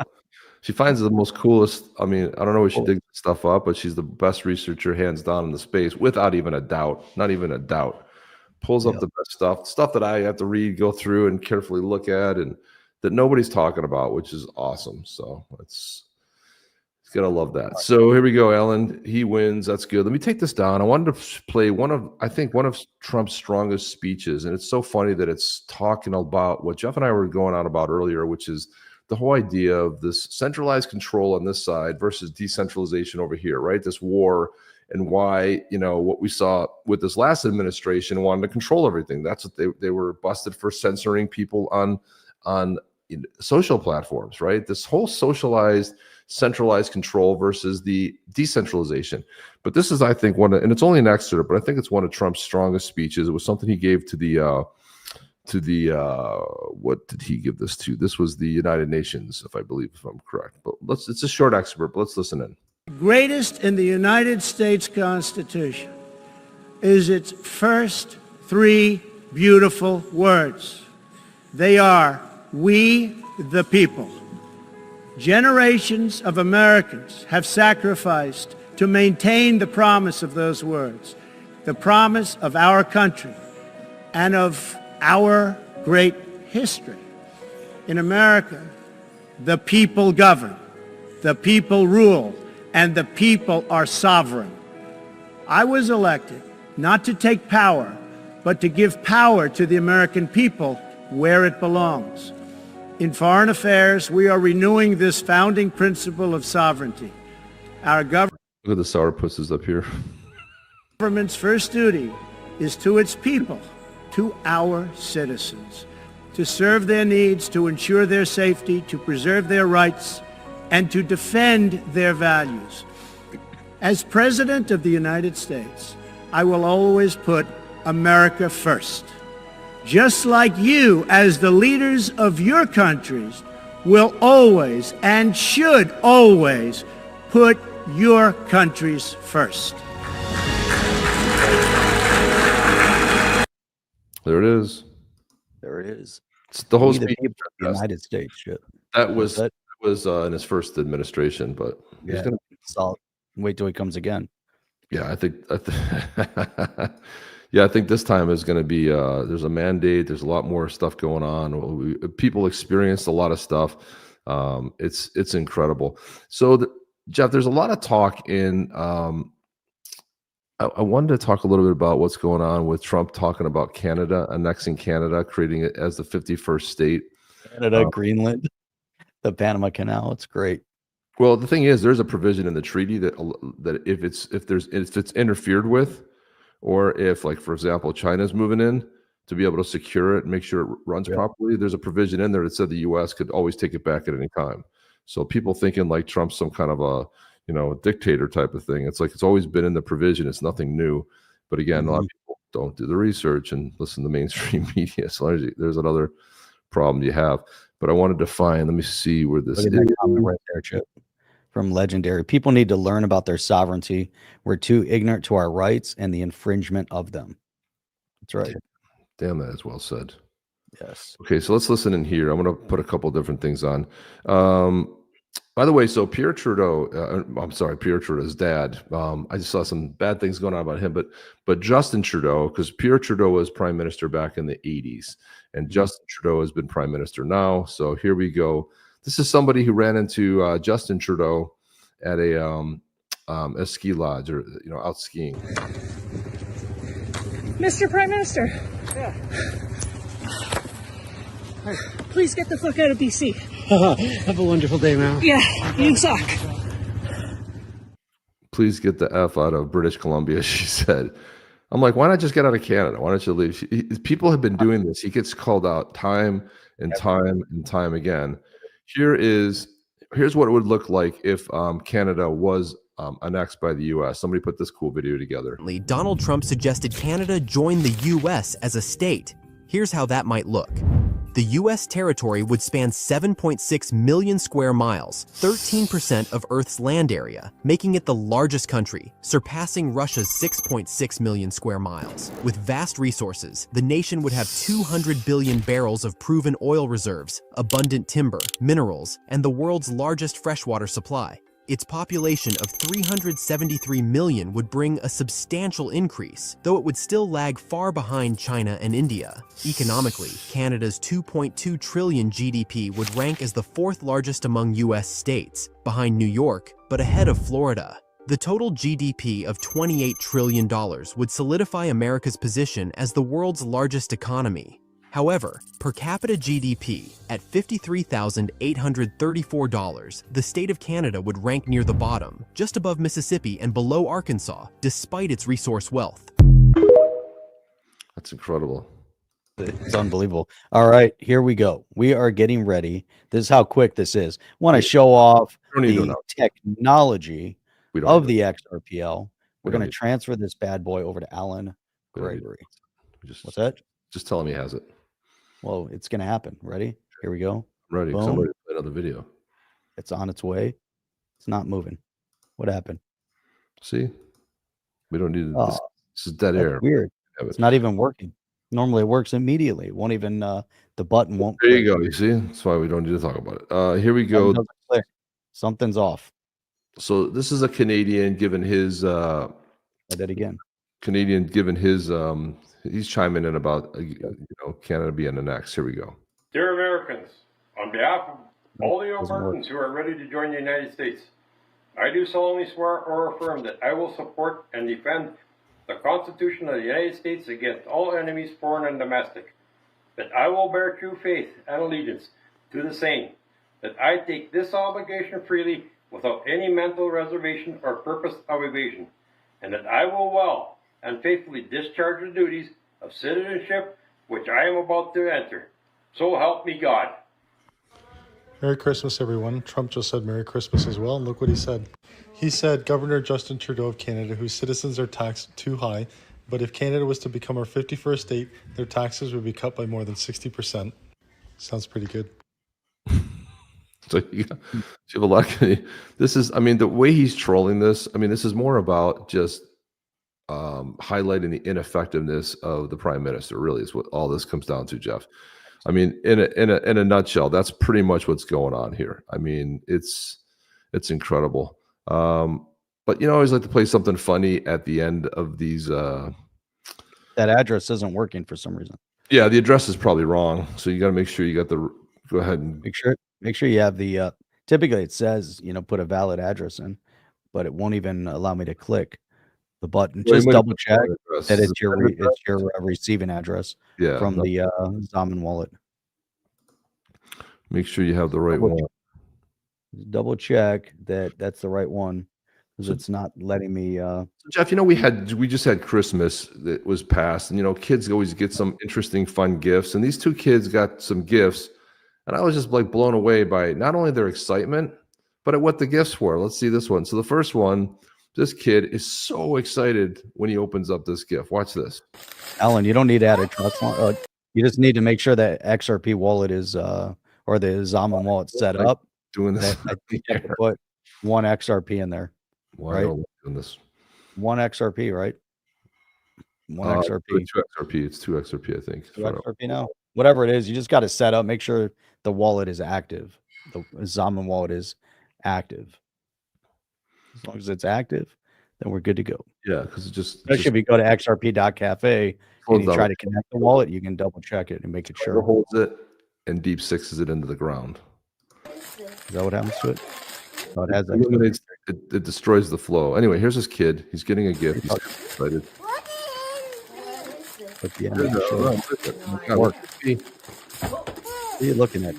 she finds the most coolest. I mean, I don't know if she digs stuff up, but she's the best researcher, hands down, in the space, without even a doubt. Not even a doubt. Pulls up the best stuff that I have to read, go through, and carefully look at, and that nobody's talking about, which is awesome. So it's gotta love that. So here we go, Ellen. He wins. That's good. Let me take this down. I wanted to play one of Trump's strongest speeches, and it's so funny that it's talking about what Jeff and I were going on about earlier, which is the whole idea of this centralized control on this side versus decentralization over here, right? This war, and why, what we saw with this last administration wanted to control everything. That's what they were busted for, censoring people on social platforms, right? This whole socialized, centralized control versus the decentralization. But this is, I think, and it's only an excerpt, but I think it's one of Trump's strongest speeches. It was something he gave to the what did he give this to? This was the United Nations, if I'm correct. But it's a short excerpt, but let's listen in. Greatest in the United States Constitution is its first three beautiful words. They are, "We the people." Generations of Americans have sacrificed to maintain the promise of those words, the promise of our country and of our great history. In America, the people govern, the people rule, and the people are sovereign. I was elected not to take power, but to give power to the American people where it belongs. In foreign affairs, we are renewing this founding principle of sovereignty. Our government. Look at the sourpusses up here. Government's first duty is to its people, to our citizens, to serve their needs, to ensure their safety, to preserve their rights, and to defend their values. As President of the United States, I will always put America first. Just like you, as the leaders of your countries, will always and should always put your countries first. There it is. There it is. It's the whole We the speech. people of the United States shit. That was in his first administration, but Yeah, solid. Wait till he comes again. yeah, I think yeah, I think this time is going to be. There's a mandate. There's a lot more stuff going on. People experienced a lot of stuff. It's incredible. So, Jeff, there's a lot of talk in. I wanted to talk a little bit about what's going on with Trump talking about Canada, annexing Canada, creating it as the 51st state. Canada, Greenland, the Panama Canal. It's great. Well, the thing is, there's a provision in the treaty that if it's interfered with, or if, like, for example, China's moving in, to be able to secure it and make sure it runs properly, there's a provision in there that said the U.S. could always take it back at any time. So people thinking like Trump's some kind of a dictator type of thing. It's like it's always been in the provision. It's nothing new. But again, a lot of people don't do the research and listen to mainstream media. So there's another problem you have. But I wanted to find. Let me see where this is. Right there, Chip. From Legendary. People need to learn about their sovereignty. We're too ignorant to our rights and the infringement of them. That's right. Damn, that is well said. Yes. Okay, so let's listen in here. I'm going to put a couple different things on. By the way, so Pierre Trudeau's dad. I just saw some bad things going on about him, but Justin Trudeau, because Pierre Trudeau was prime minister back in the 80s, and Justin Trudeau has been prime minister now. So here we go. This is somebody who ran into Justin Trudeau at a ski lodge, or out skiing. Mr. Prime Minister. Yeah. Please get the fuck out of BC. Have a wonderful day, man. Yeah, you suck. Please get the F out of British Columbia, she said. I'm like, why not just get out of Canada? Why don't you leave? People have been doing this. He gets called out time and time and time again. Here's what it would look like if Canada was annexed by the U.S. Somebody put this cool video together. Donald Trump suggested Canada join the U.S. as a state. Here's how that might look. The U.S. territory would span 7.6 million square miles, 13% of Earth's land area, making it the largest country, surpassing Russia's 6.6 million square miles. With vast resources, the nation would have 200 billion barrels of proven oil reserves, abundant timber, minerals, and the world's largest freshwater supply. its population of 373 million would bring a substantial increase, though it would still lag far behind China and India. Economically, Canada's 2.2 trillion GDP would rank as the fourth largest among US states, behind New York, but ahead of Florida. The total GDP of $28 trillion would solidify America's position as the world's largest economy. However, per capita GDP, at $53,834, the state of Canada would rank near the bottom, just above Mississippi and below Arkansas, despite its resource wealth. That's incredible. It's unbelievable. All right, here we go. We are getting ready. This is how quick this is. Want to show off the technology of the XRPL. We're going to transfer this bad boy over to Alan Gregory. What's that? Just tell him he has it. Well, it's going to happen. Ready? Here we go. I'm ready. I'm ready to play another video. It's on its way. It's not moving. What happened? See? We don't need this. This is dead air. Weird. It's not even working. Normally it works immediately. It won't even, the button won't. There you go. You see? That's why we don't need to talk about it. Here we go. Something's off. So this is a Canadian given his I did again. Canadian given his he's chiming in about Canada being the next. Here we go. Dear Americans, on behalf of all the Americans who are ready to join the United States, I do solemnly swear or affirm that I will support and defend the Constitution of the United States against all enemies, foreign and domestic, that I will bear true faith and allegiance to the same, that I take this obligation freely without any mental reservation or purpose of evasion, and that I will well and faithfully discharge the duties of citizenship which I am about to enter. So help me God. Merry Christmas, everyone. Trump just said Merry Christmas as well, and look what he said. He said, Governor Justin Trudeau of Canada, whose citizens are taxed too high, but if Canada was to become our 51st state, their taxes would be cut by more than 60%. Sounds pretty good. So you have a lot. This is, I mean, the way he's trolling this, I mean, this is more about just highlighting the ineffectiveness of the prime minister. Really, is what all this comes down to, Jeff. I mean, in a nutshell, that's pretty much what's going on here. I mean, it's incredible. But I always like to play something funny at the end of these. That address isn't working for some reason. Yeah, the address is probably wrong. So you got to make sure you got the. Go ahead and make sure you have the. Typically, it says put a valid address in, but it won't even allow me to click the button. Just double check that it's your receiving address from the Zaman wallet. Make sure you have the right one. Double check that that's the right one, because it's not letting me. So Jeff, we just had Christmas that was passed, and kids always get some interesting, fun gifts, and these two kids got some gifts, and I was just like blown away by not only their excitement, but at what the gifts were. Let's see this one. So the first one. This kid is so excited when he opens up this gift. Watch this. Alan, you don't need to add a trust line. You just need to make sure that XRP wallet is or the Zaman wallet set up. Doing this. I think you have to put one XRP in there. Why are we doing this? One XRP, right? One XRP. Two XRP. It's two XRP, I think. Two XRP now. Whatever it is, you just got to set up. Make sure the wallet is active. The Zaman wallet is active. As long as it's active, then we're good to go. Yeah, because especially if you go to XRP.cafe and you try to connect the wallet, you can double check it and make it sure. Holds it and deep sixes it into the ground. Is that what happens to it? Oh, it has it destroys the flow. Anyway, here's this kid. He's getting a gift. He's excited. But yeah, what are you looking at?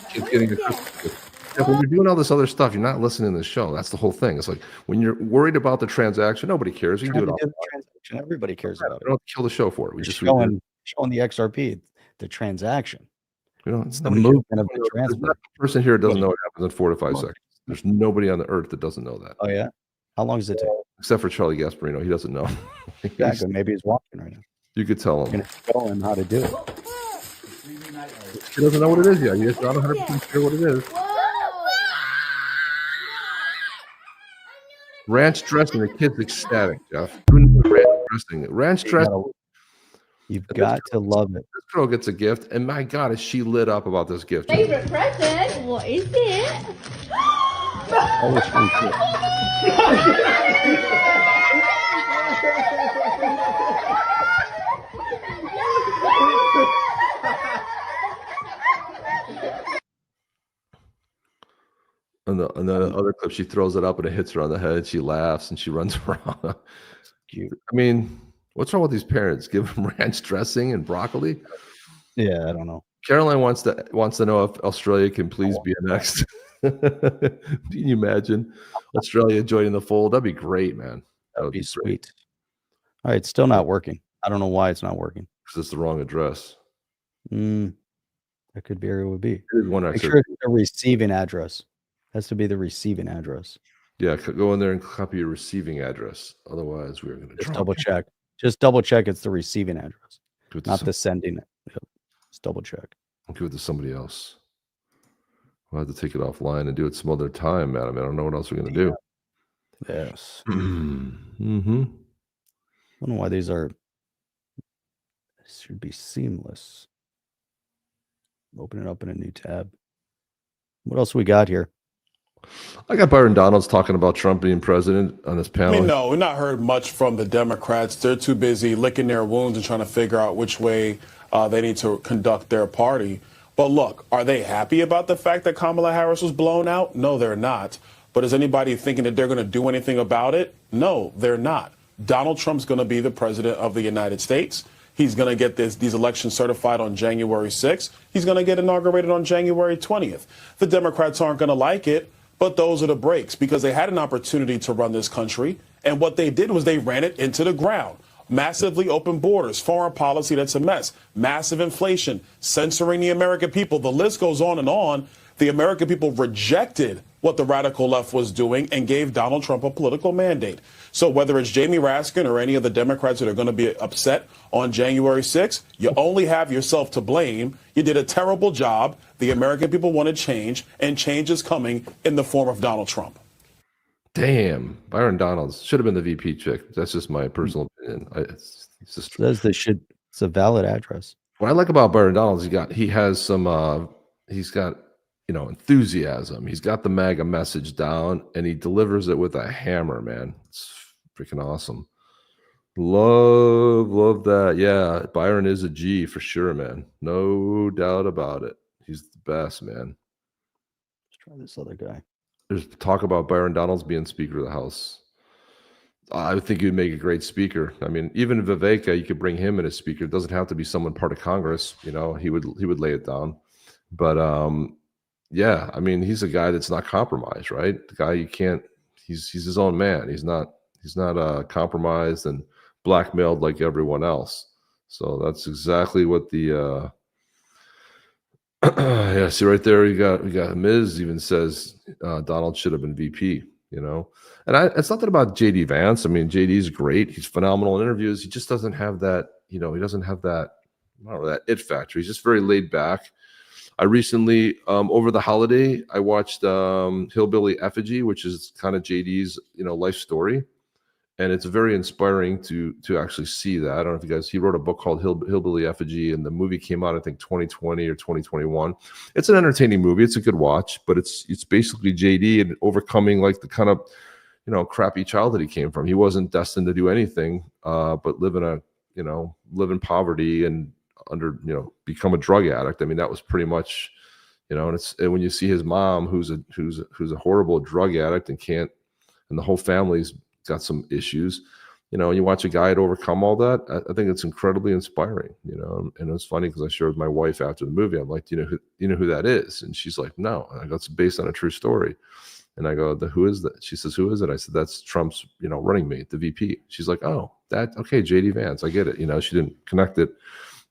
Kid's getting a Christmas gift. Yeah, when you're doing all this other stuff, you're not listening to the show. That's the whole thing. It's like when you're worried about the transaction, nobody cares. You can do it all. Transaction. Everybody cares about it. We don't have to kill the show for it. We just showing the XRP, the transaction. It's the movement of the transfer. The person here doesn't know what happens in 4 to 5 seconds. There's nobody on the earth that doesn't know that. Oh yeah. How long does it take? Except for Charlie Gasparino, he doesn't know. Exactly. Maybe he's walking right now. You could tell him. Tell him how to do it. He doesn't know what it is yet. He's not 100% sure what it is. Ranch dressing, the kid's ecstatic, Jeff. Ranch dressing. You've got to love it. This girl gets a gift, and my God, is she lit up about this gift. Favorite present? What is it? Always fun shit. And the other clip, she throws it up and it hits her on the head. She laughs and she runs around. Cute. I mean, what's wrong with these parents? Give them ranch dressing and broccoli. Yeah, I don't know. Caroline wants to know if Australia can please be annexed. Can you imagine Australia joining the fold? That'd be great, man. That would be sweet. All right, still not working. I don't know why it's not working. Because it's the wrong address. That could very well be. One Make sure it's the receiving address. Has to be the receiving address. Yeah, go in there and copy your receiving address. Otherwise, we're going to just double check. Just double check it's the receiving address, not the sending. Yep. Just double check. I'll give it to somebody else. We'll have to take it offline and do it some other time, man. I mean, I don't know what else we're going to do. Yes. Mm-hmm. I don't know why these are. This should be seamless. Open it up in a new tab. What else we got here? I got Byron Donalds talking about Trump being president on this panel. I mean, no, we've not heard much from the Democrats. They're too busy licking their wounds and trying to figure out which way they need to conduct their party. But look, are they happy about the fact that Kamala Harris was blown out? No, they're not. But is anybody thinking that they're going to do anything about it? No, they're not. Donald Trump's going to be the president of the United States. He's going to get these elections certified on January 6th. He's going to get inaugurated on January 20th. The Democrats aren't going to like it, but those are the breaks because they had an opportunity to run this country. And what they did was they ran it into the ground. Massively open borders, foreign policy that's a mess, massive inflation, censoring the American people. The list goes on and on. The American people rejected what the radical left was doing and gave Donald Trump a political mandate. So whether it's Jamie Raskin or any of the Democrats that are going to be upset on January 6th, you only have yourself to blame. You did a terrible job. The American people wanted change, and change is coming in the form of Donald Trump. Damn, Byron Donalds should have been the VP chick. That's just my personal opinion. It's just, says they should. It's a valid address. What I like about Byron Donalds, he has some. He's got enthusiasm. He's got the MAGA message down, and he delivers it with a hammer, man. It's freaking awesome. Love that. Yeah, Byron is a G for sure, man. No doubt about it. He's the best, man. Let's try this other guy. There's talk about Byron Donalds being Speaker of the House. I would think he'd make a great speaker. I mean, even Viveka, you could bring him in as speaker. It doesn't have to be someone part of Congress. He would lay it down. But yeah, I mean, he's a guy that's not compromised, right? The guy you can't. He's his own man. He's not compromised and blackmailed like everyone else. So that's exactly what the. Yeah, see right there, we got Ms. even says Donald should have been VP. And it's nothing about JD Vance. I mean, JD's great. He's phenomenal in interviews. He just doesn't have that. He doesn't have that. I don't know, that it factor. He's just very laid back. I recently, over the holiday, I watched Hillbilly Effigy, which is kind of JD's, life story. And it's very inspiring to actually see that. I don't know if you guys, he wrote a book called Hillbilly Effigy, and the movie came out, I think, 2020 or 2021. It's an entertaining movie. It's a good watch, but it's basically JD and overcoming like the kind of, crappy childhood he came from. He wasn't destined to do anything, but live in poverty and become a drug addict. I mean, that was pretty much, and when you see his mom, who's a horrible drug addict and the whole family's got some issues, and you watch a guy to overcome all that. I think it's incredibly inspiring, and it's funny because I shared with my wife after the movie. I'm like, you know who that is? And she's like, no. And I go, it's based on a true story. And I go, who is that? She says, who is it? I said, that's Trump's, running mate, the VP. She's like, oh, okay, JD Vance. I get it. She didn't connect it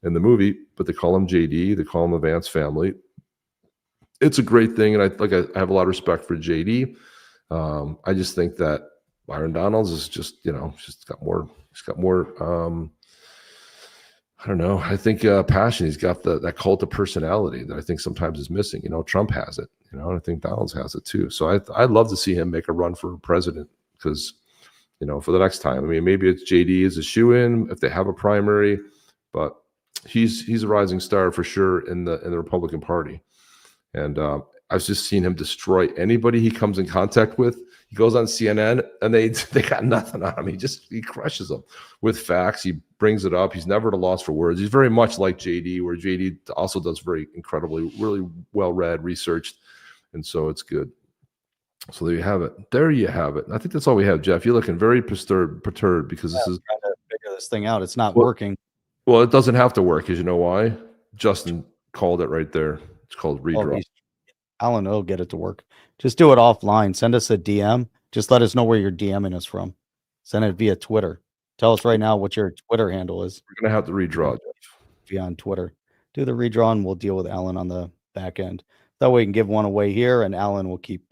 in the movie, but they call him JD. They call him the Vance family. It's a great thing. And I have a lot of respect for JD. I just think that Byron Donalds is just, he's got more, I don't know. I think passion. He's got that cult of personality that I think sometimes is missing. Trump has it, and I think Donalds has it too. So I'd love to see him make a run for president because, for the next time. I mean, maybe it's JD as a shoe-in if they have a primary, but he's a rising star for sure in the Republican Party. And I've just seen him destroy anybody he comes in contact with. He goes on CNN and they got nothing on him. He crushes them with facts. He brings it up. He's never at a loss for words. He's very much like JD, where JD also does very incredibly, really well read, researched, and so it's good. So there you have it. There you have it. I think that's all we have, Jeff. You're looking very perturbed because this is trying to figure this thing out. It's not working. Well, it doesn't have to work, because you know why? Justin called it right there. It's called redraw. Alan will get it to work. Just do it offline. Send us a DM. Just let us know where you're DMing us from. Send it via Twitter. Tell us right now what your Twitter handle is. We're gonna have to redraw, Jeff. Via on Twitter. Do the redraw, and we'll deal with Alan on the back end. That way we can give one away here, and Alan will keep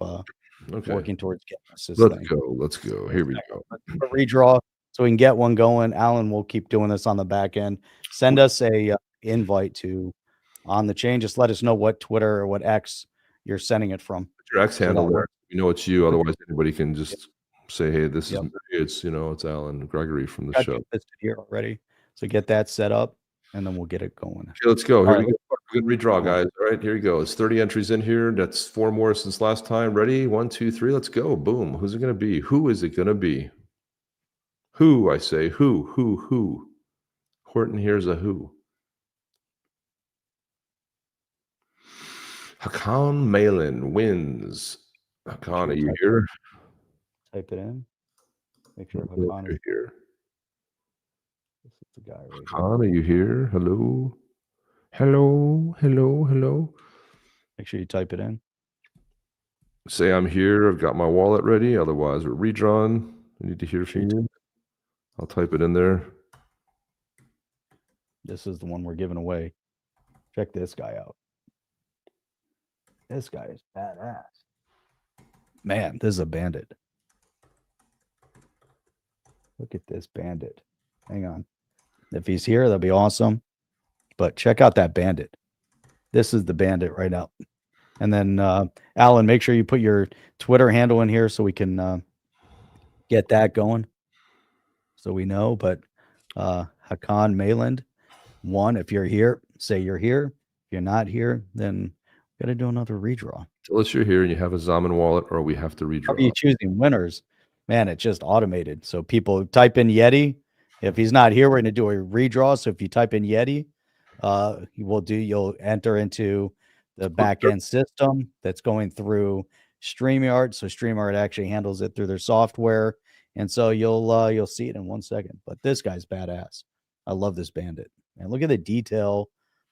working towards getting us this thing. Let's go. Here we go. A redraw, so we can get one going. Alan will keep doing this on the back end. Send us a invite to on the chain. Just let us know what Twitter or what X you're sending it from. Put your X handle there. You know it's you. Otherwise, anybody can just say, "Hey, this is me. It's it's Alan Gregory from the show." Here already, so get that set up, and then we'll get it going. Okay, let's go. Here All we right. go. Good redraw, guys. All right, here you go. It's 30 entries in here. That's 4 more since last time. Ready? 1, 2, 3. Let's go. Boom. Who's it going to be? Who is it going to be? Who, I say. Who? Horton here's a who. Hakan Malin wins. Hakan, are you here? Type it in. Make sure You're Hakan is here. This is the guy right Hakan, are you here? Hello? Hello? Make sure you type it in. Say I'm here. I've got my wallet ready. Otherwise, we're redrawn. I need to hear from you. I'll type it in there. This is the one we're giving away. Check this guy out. This guy is badass. Man, this is a bandit. Look at this bandit. Hang on. If he's here, that'll be awesome. But check out that bandit. This is the bandit right now. And then, Alan, make sure you put your Twitter handle in here so we can get that going. So we know. But Hakan Mayland won. If you're here, say you're here. If you're not here, then we got to do another redraw. Tell us you're here and you have a Zaman wallet, or we have to redraw. How are you choosing winners? Man, it's just automated. So people type in Yeti. If he's not here, we're going to do a redraw. So if you type in Yeti, you'll enter into the back end system that's going through StreamYard. So StreamYard actually handles it through their software. And so you'll see it in 1 second. But this guy's badass. I love this bandit. And look at the detail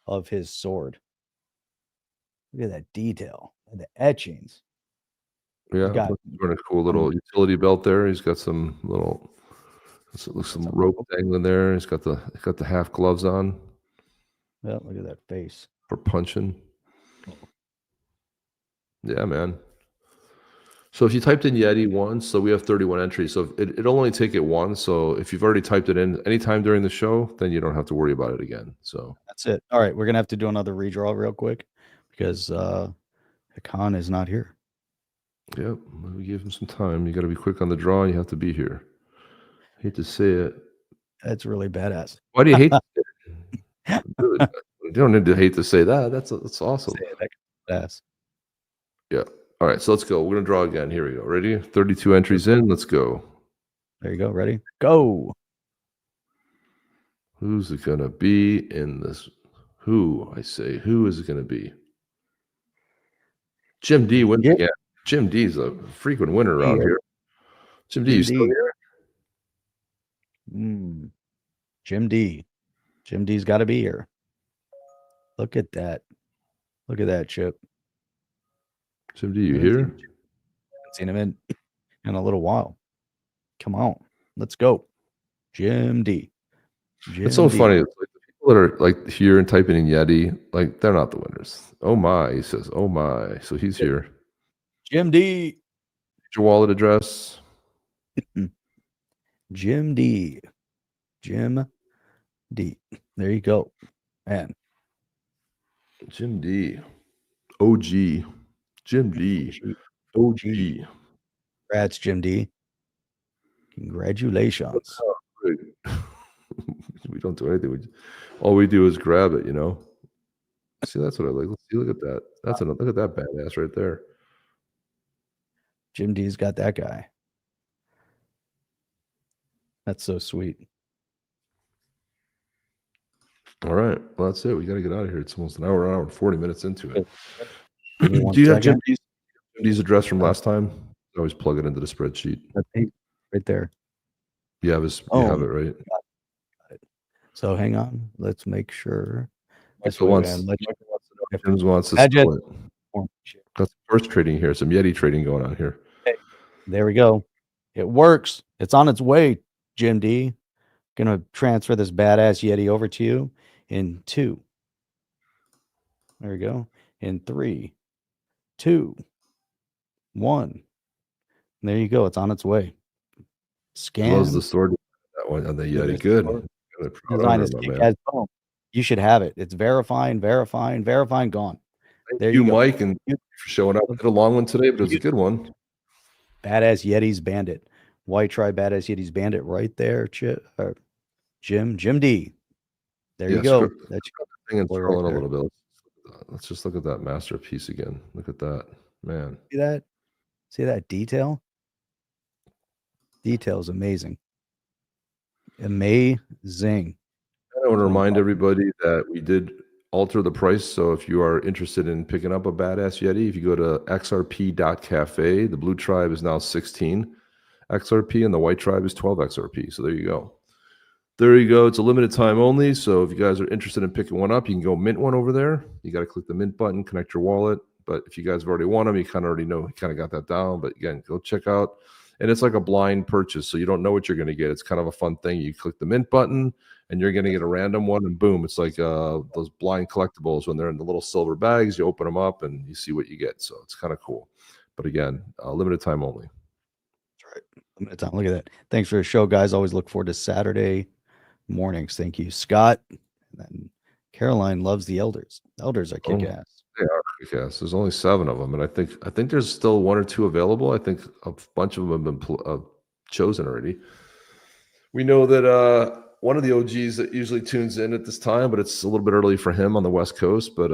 of his sword. Look at that detail and the etchings. Yeah, he's wearing a cool little utility belt there. He's got some little rope dangling there. He's got the half gloves on. Yeah, look at that face. For punching. Yeah, man. So if you typed in Yeti once, so we have 31 entries. So it'll only take it once. So if you've already typed it in anytime during the show, then you don't have to worry about it again. So that's it. All right, we're gonna have to do another redraw real quick because Hakan is not here. Yep, we give him some time. You got to be quick on the draw. You have to be here. Hate to say it. That's really badass. Why do you hate? You don't need to hate to say that. That's awesome. That's yeah. All right, so let's go. We're gonna draw again. Here we go. Ready? 32 entries in. Let's go. There you go. Ready? Go. Who's it gonna be in this? Who, I say? Who is it gonna be? Jim D wins again. Jim D's a frequent winner around here. Jim D, you still here? Jim D. Jim D's got to be here. Look at that. Look at that, Chip. Jim D, you here? Haven't seen him in a little while. Come on. Let's go. Jim D. It's so funny. It's like the people that are like here and typing in Yeti, like they're not the winners. Oh my, he says, oh my. So he's here. Jim D. Your wallet address. Jim D. Jim D. There you go. Man. Jim D. OG. Jim D. OG. Congrats, Jim D. Congratulations. We, we don't do anything. All we do is grab it, you know. See, that's what I like. Let's see. Look at that. Look at that badass right there. Jim D's got that guy. That's so sweet. All right. Well, that's it. We got to get out of here. It's almost an hour and 40 minutes into it. Give me one Do you have Jim second. D's address from last time? I always plug it into the spreadsheet. Right there. You have it, right? Got it. So hang on. Let's make sure. Michael wants to know if Jim wants to split. Got some first trading here. Some Yeti trading going on here. Okay. There we go. It works. It's on its way, Jim D. Gonna transfer this badass Yeti over to you in 2. There we go. In 3, 2, 1. There you go. It's on its way. Scan. Close the sword. That one on the Yeti. Good. Design is kick-ass. Boom. You should have it. It's verifying, gone. Thank you, Mike, and for showing up. I did a long one today, but it was a good one. Badass Yetis Bandit. White Tribe Badass Yetis Bandit right there. Jim D. There you go. That's thing and scroll in a little bit. Let's just look at that masterpiece again. Look at that, man. See that? See that detail? Detail is amazing. Amazing. I want to remind everybody that we did alter the price. So if you are interested in picking up a badass Yeti, if you go to XRP.cafe, the blue tribe is now 16 XRP and the white tribe is 12 XRP. So there you go. There you go. It's a limited time only. So if you guys are interested in picking one up, you can go mint one over there. You got to click the mint button, connect your wallet. But if you guys have already won them, you kind of already know, you kind of got that down. But again, go check out. And it's like a blind purchase. So you don't know what you're going to get. It's kind of a fun thing. You click the mint button and you're going to get a random one and boom. It's like those blind collectibles when they're in the little silver bags. You open them up and you see what you get. So it's kind of cool. But again, limited time only. That's right. Limited time. Look at that. Thanks for the show, guys. Always look forward to Saturday mornings. Thank you, Scott. And then Caroline loves the elders. Elders are kick-ass. They are kick-ass. There's only 7 of them, and I think there's still 1 or 2 available. I think a bunch of them have been chosen already. We know that one of the OGs that usually tunes in at this time, but it's a little bit early for him on the West Coast. But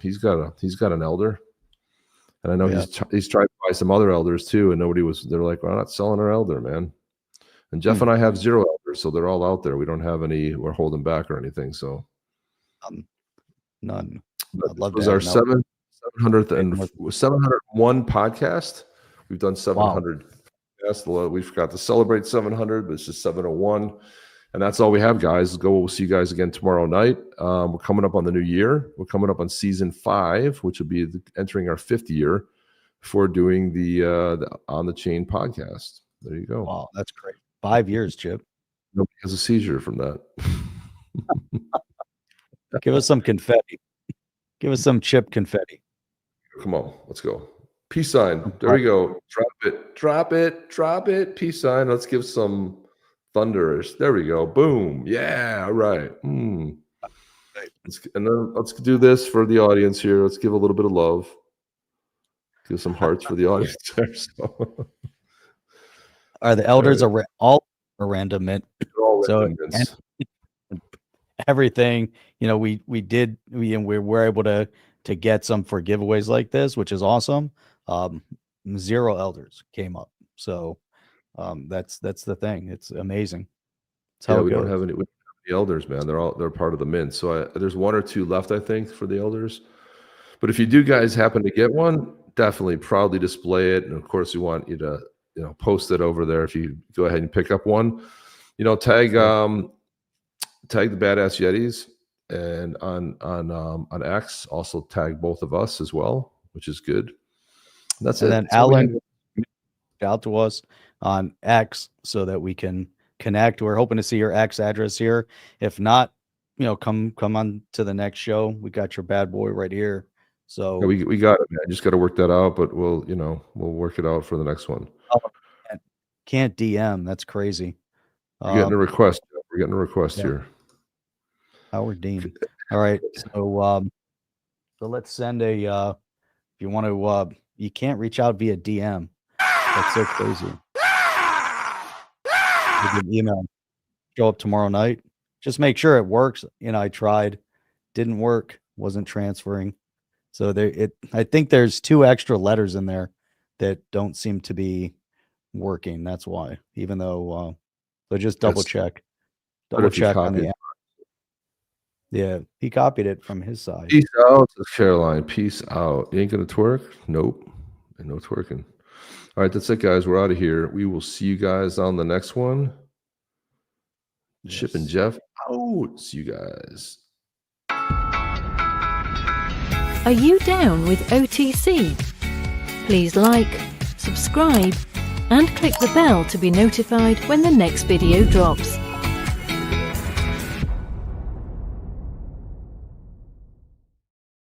he's got an elder, and I know he's tried to buy some other elders too, and nobody was. They're like, "We're not selling our elder, man." And Jeff and I have 0 elders, so they're all out there. We don't have any. We're holding back or anything. So none. But this was our 701 podcast. We've done 700. Wow. We forgot to celebrate 700, but it's just 701. And that's all we have, guys. We'll see you guys again tomorrow night. We're coming up on the new year. We're coming up on season 5, which will be entering our 5th year for doing the On the Chain podcast. There you go. Wow, that's great. 5 years, Chip. Nobody has a seizure from that. Give us some confetti. Give us some Chip confetti. Come on, let's go. Peace sign. There we go. Drop it. Peace sign. Let's give some thunders. There we go. Boom. Yeah. All right. And then let's do this for the audience here. Let's give a little bit of love. Give some hearts for the audience there. So. Are the elders all a random mint? All so random everything, we were able to get some for giveaways like this, which is awesome. 0 elders came up. So that's the thing. It's amazing. We don't have any elders, man. They're part of the mint. So there's 1 or 2 left, I think, for the elders. But if you do guys happen to get one, definitely proudly display it. And of course, we want you to post it over there. If you go ahead and pick up one, tag the badass Yetis, and on X also tag both of us as well, which is good. And that's it. And then Alan out to us on X so that we can connect. We're hoping to see your X address here. If not, come on to the next show. We got your bad boy right here. So we got it, man. Just got to work that out, but we'll work it out for the next one. Can't DM. That's crazy. We're getting a request. We're getting a request here. Howard Dean. All right. So let's send a if you want to you can't reach out via DM. That's so crazy. You can email. Show up tomorrow night. Just make sure it works. I tried. Didn't work. wasn't transferring. So I think there's 2 extra letters in there that don't seem to be working. That's why, even though, so just double check on the app. Yeah, he copied it from his side. Peace out, Caroline. Peace out. You ain't gonna twerk? Nope. And no twerking. All right, that's it, guys. We're out of here. We will see you guys on the next one. Yes. Chip and Jeff out. See you guys. Are you down with OTC? Please like, subscribe, and click the bell to be notified when the next video drops.